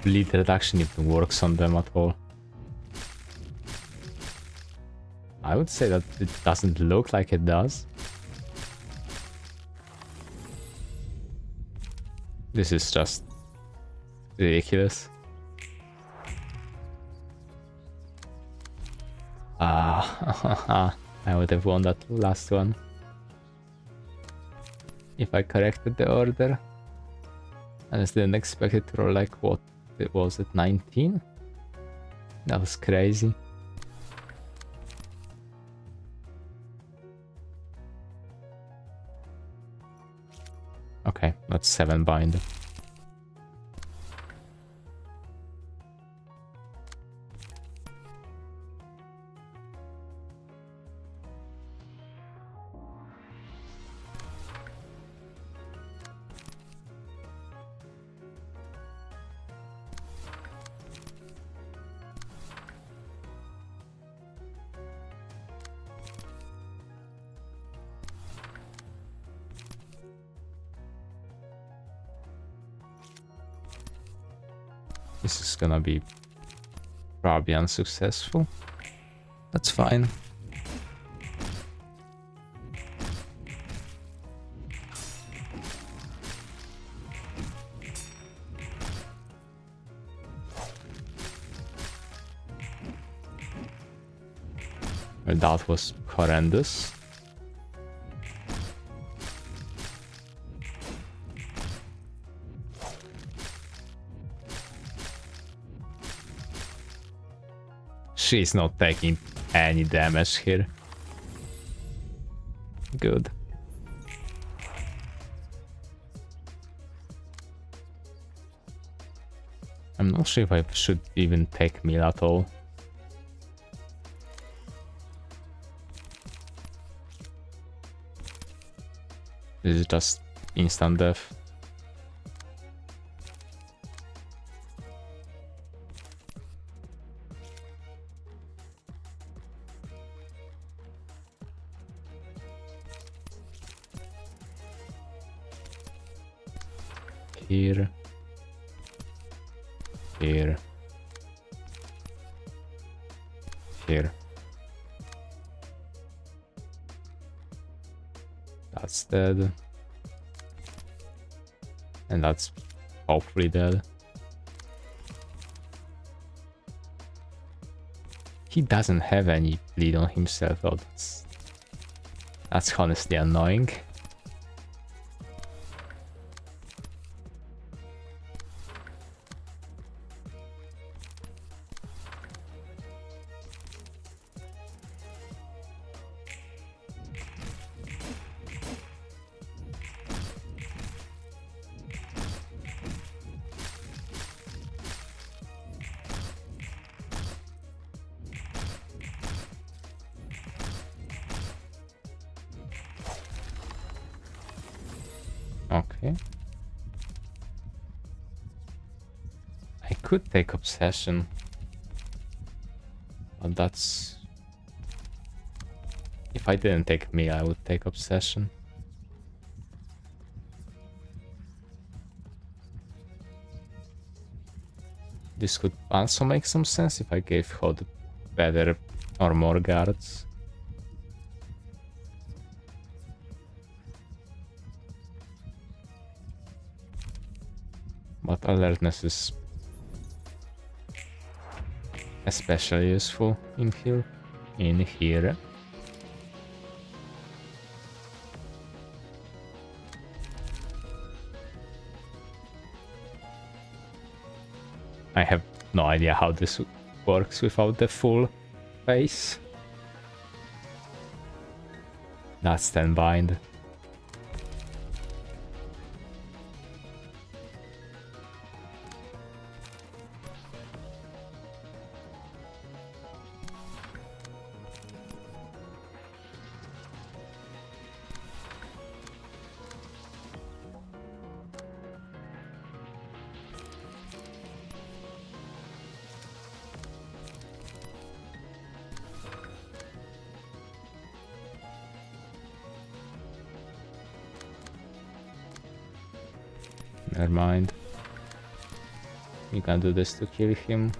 bleed reduction even works on them at all. I would say that it doesn't look like it does. This is just ridiculous. Ah, I would have won that last one. If I corrected the order. I just didn't expect it to roll like what it was at 19. That was crazy. Okay, that's 7 bind. This is gonna be probably unsuccessful. That's fine. Well, that was horrendous. She's not taking any damage here. Good. I'm not sure if I should even take meal at all. This is just instant death. Here. Here. Here. That's dead. And that's hopefully dead. He doesn't have any bleed on himself, though. That's honestly annoying. Okay. I could take obsession. But that's... If I didn't take me, I would take obsession. This could also make some sense if I gave Hod better or more guards. But alertness is especially useful in here. I have no idea how this works without the full face. That's 10 bind. Never mind. We can do this to kill him.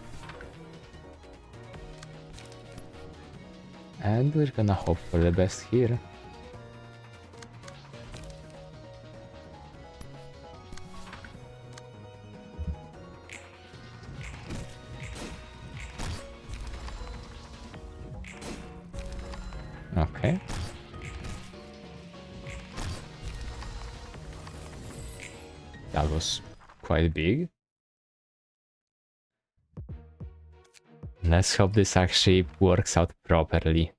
And we're gonna hope for the best here. Okay. That was quite big. Let's hope this actually works out properly.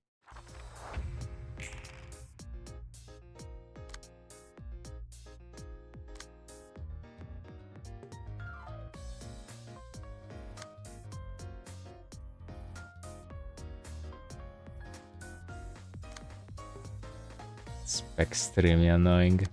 It's extremely annoying.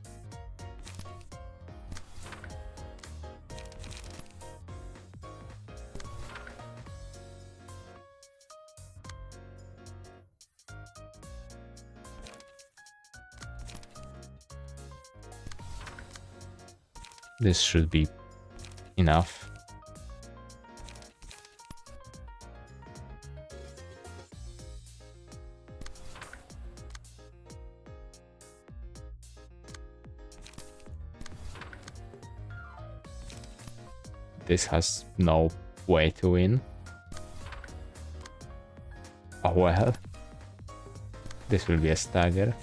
This should be enough. This has no way to win. Oh well. This will be a stagger.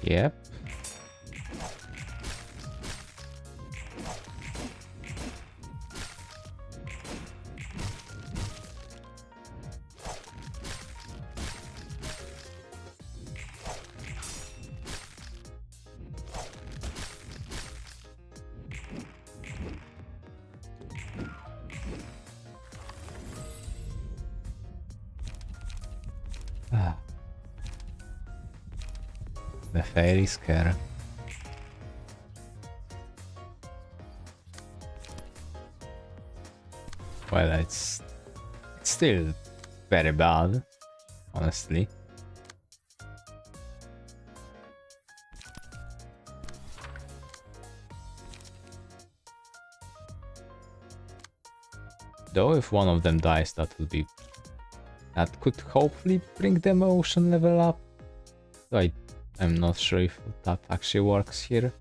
Yep. The fairy scare. Well, it's still very bad, honestly. Though if one of them dies, that could hopefully bring the emotion level up. So I'm not sure if that actually works here.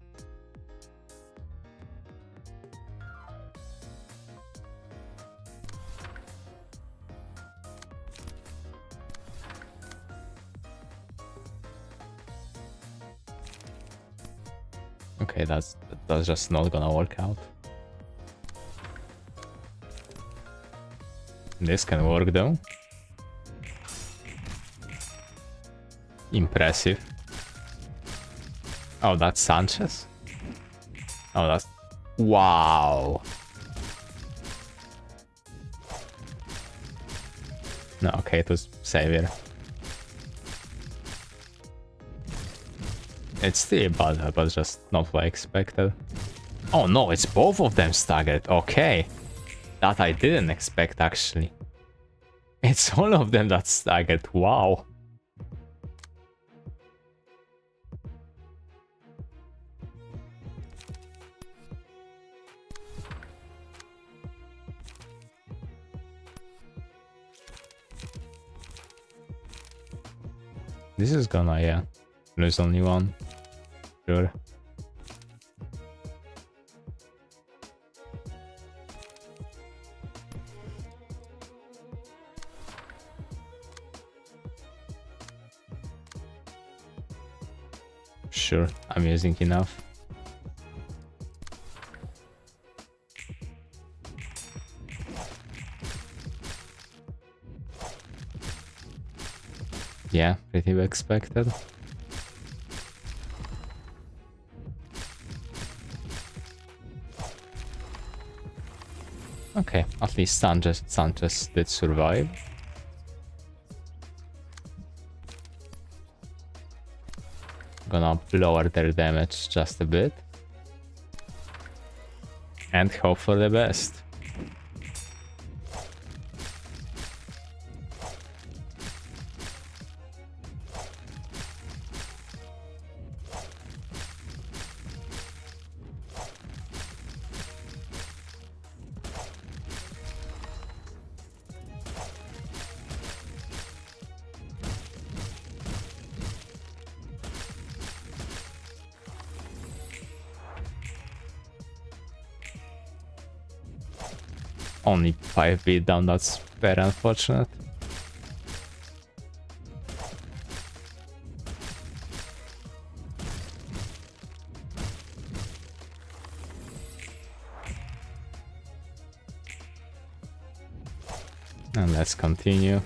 Okay, that's just not gonna work out. This can work though. Impressive. Oh, that's Sanchez? Oh, that's... Wow. No, okay, it was Savior. It's still bad, but just not what I expected. Oh no, it's both of them staggered. Okay. That I didn't expect, actually. It's all of them that's staggered. Wow. This is gonna, yeah, lose only one. Sure. Sure, I'm using enough. Yeah, pretty expected. Okay, at least Sanchez did survive. Gonna lower their damage just a bit. And hope for the best. Only 5 beat down, that's very unfortunate. And let's continue.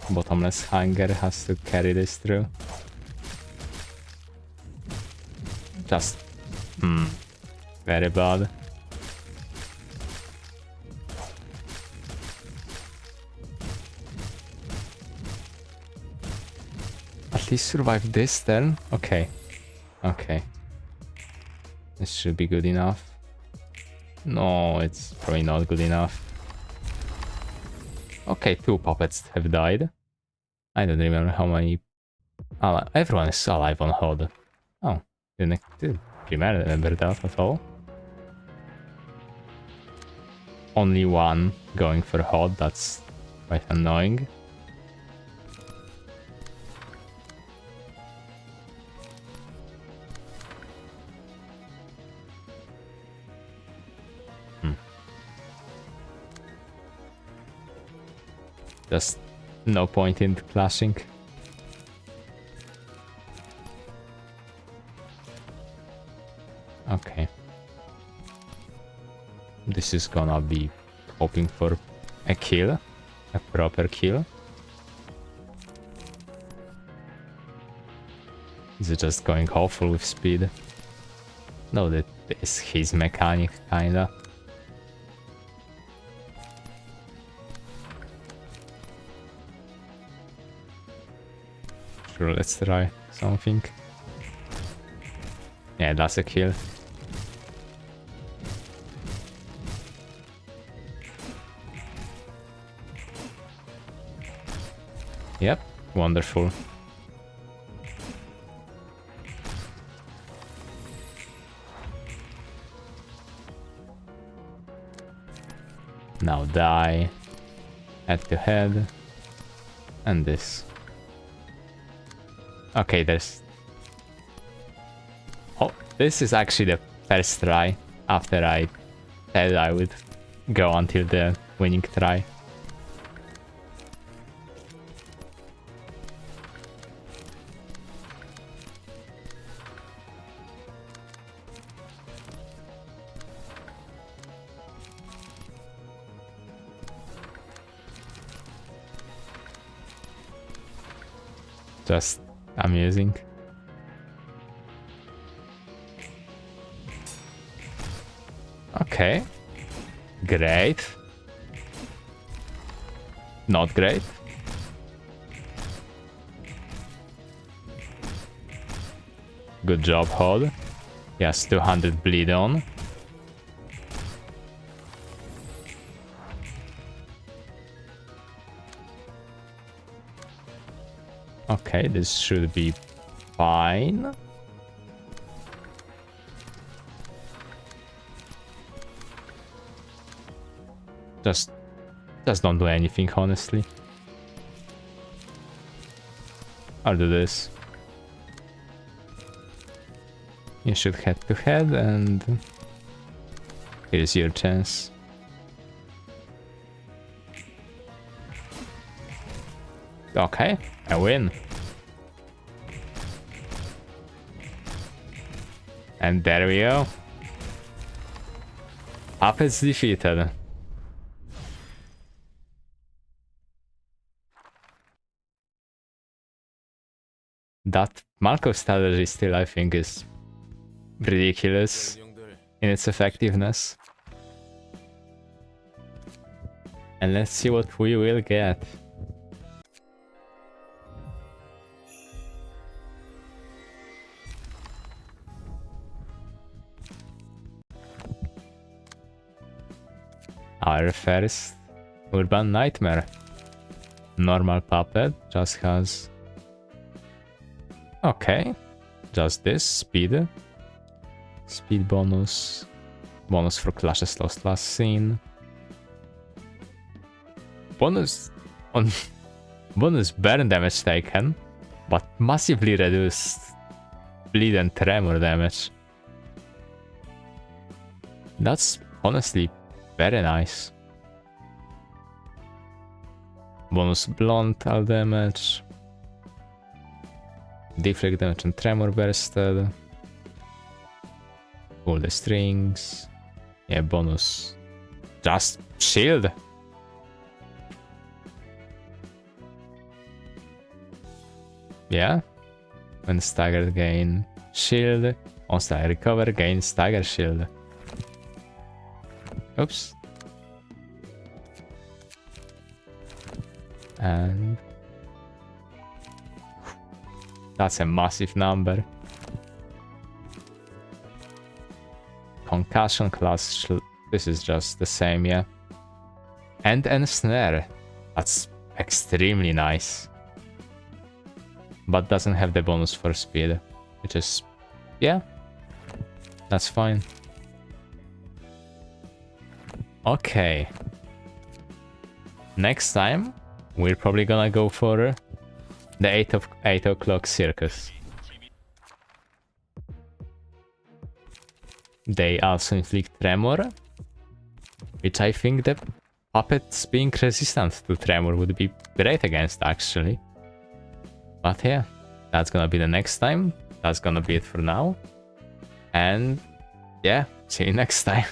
Bottomless Hunger has to carry this through. Just... very bad. At least survive this turn. Okay. Okay. This should be good enough. No, it's probably not good enough. Okay, 2 puppets have died. I don't remember how many... everyone is alive on HOD. Oh, didn't remember that at all. Only 1 going for HOD, that's quite annoying. Just no point in clashing. Okay. This is gonna be hoping for a kill. A proper kill. Is it just going awful with speed? No, that is his mechanic, kinda. Sure, let's try something. Yeah, that's a kill. Yep, wonderful. Now die. Head to head. And this. Okay, there's... Oh, this is actually the first try after I said I would go until the winning try. Just amusing. Okay. Great. Not great. Good job, HOD. Yes, 200 bleed on. Okay, this should be fine. Just don't do anything, honestly. I'll do this. You should head to head, and here's your chance. Okay, I win. And there we go. Puppets defeated. That Malko strategy still, I think, is ridiculous in its effectiveness. And let's see what we will get. Our first Urban Nightmare. Normal puppet just has... Okay, just this, speed. Speed bonus. Bonus for clashes lost last scene. Bonus on... bonus burn damage taken, but massively reduced bleed and tremor damage. That's honestly Very nice. Bonus blunt all damage. Deflect damage and tremor bursted. Pull the strings. Yeah, bonus. Just shield. Yeah. When staggered, gain shield. On stagger recover, gain stagger shield. Oops. And that's a massive number. Concussion class, this is just the same, yeah. And snare, that's extremely nice. But doesn't have the bonus for speed, which is, yeah, that's fine. Okay. Next time, we're probably gonna go for the 8 o'clock circus. They also inflict tremor, which I think the puppets being resistant to tremor would be great against, actually. But yeah, that's gonna be the next time. That's gonna be it for now. And yeah, see you next time.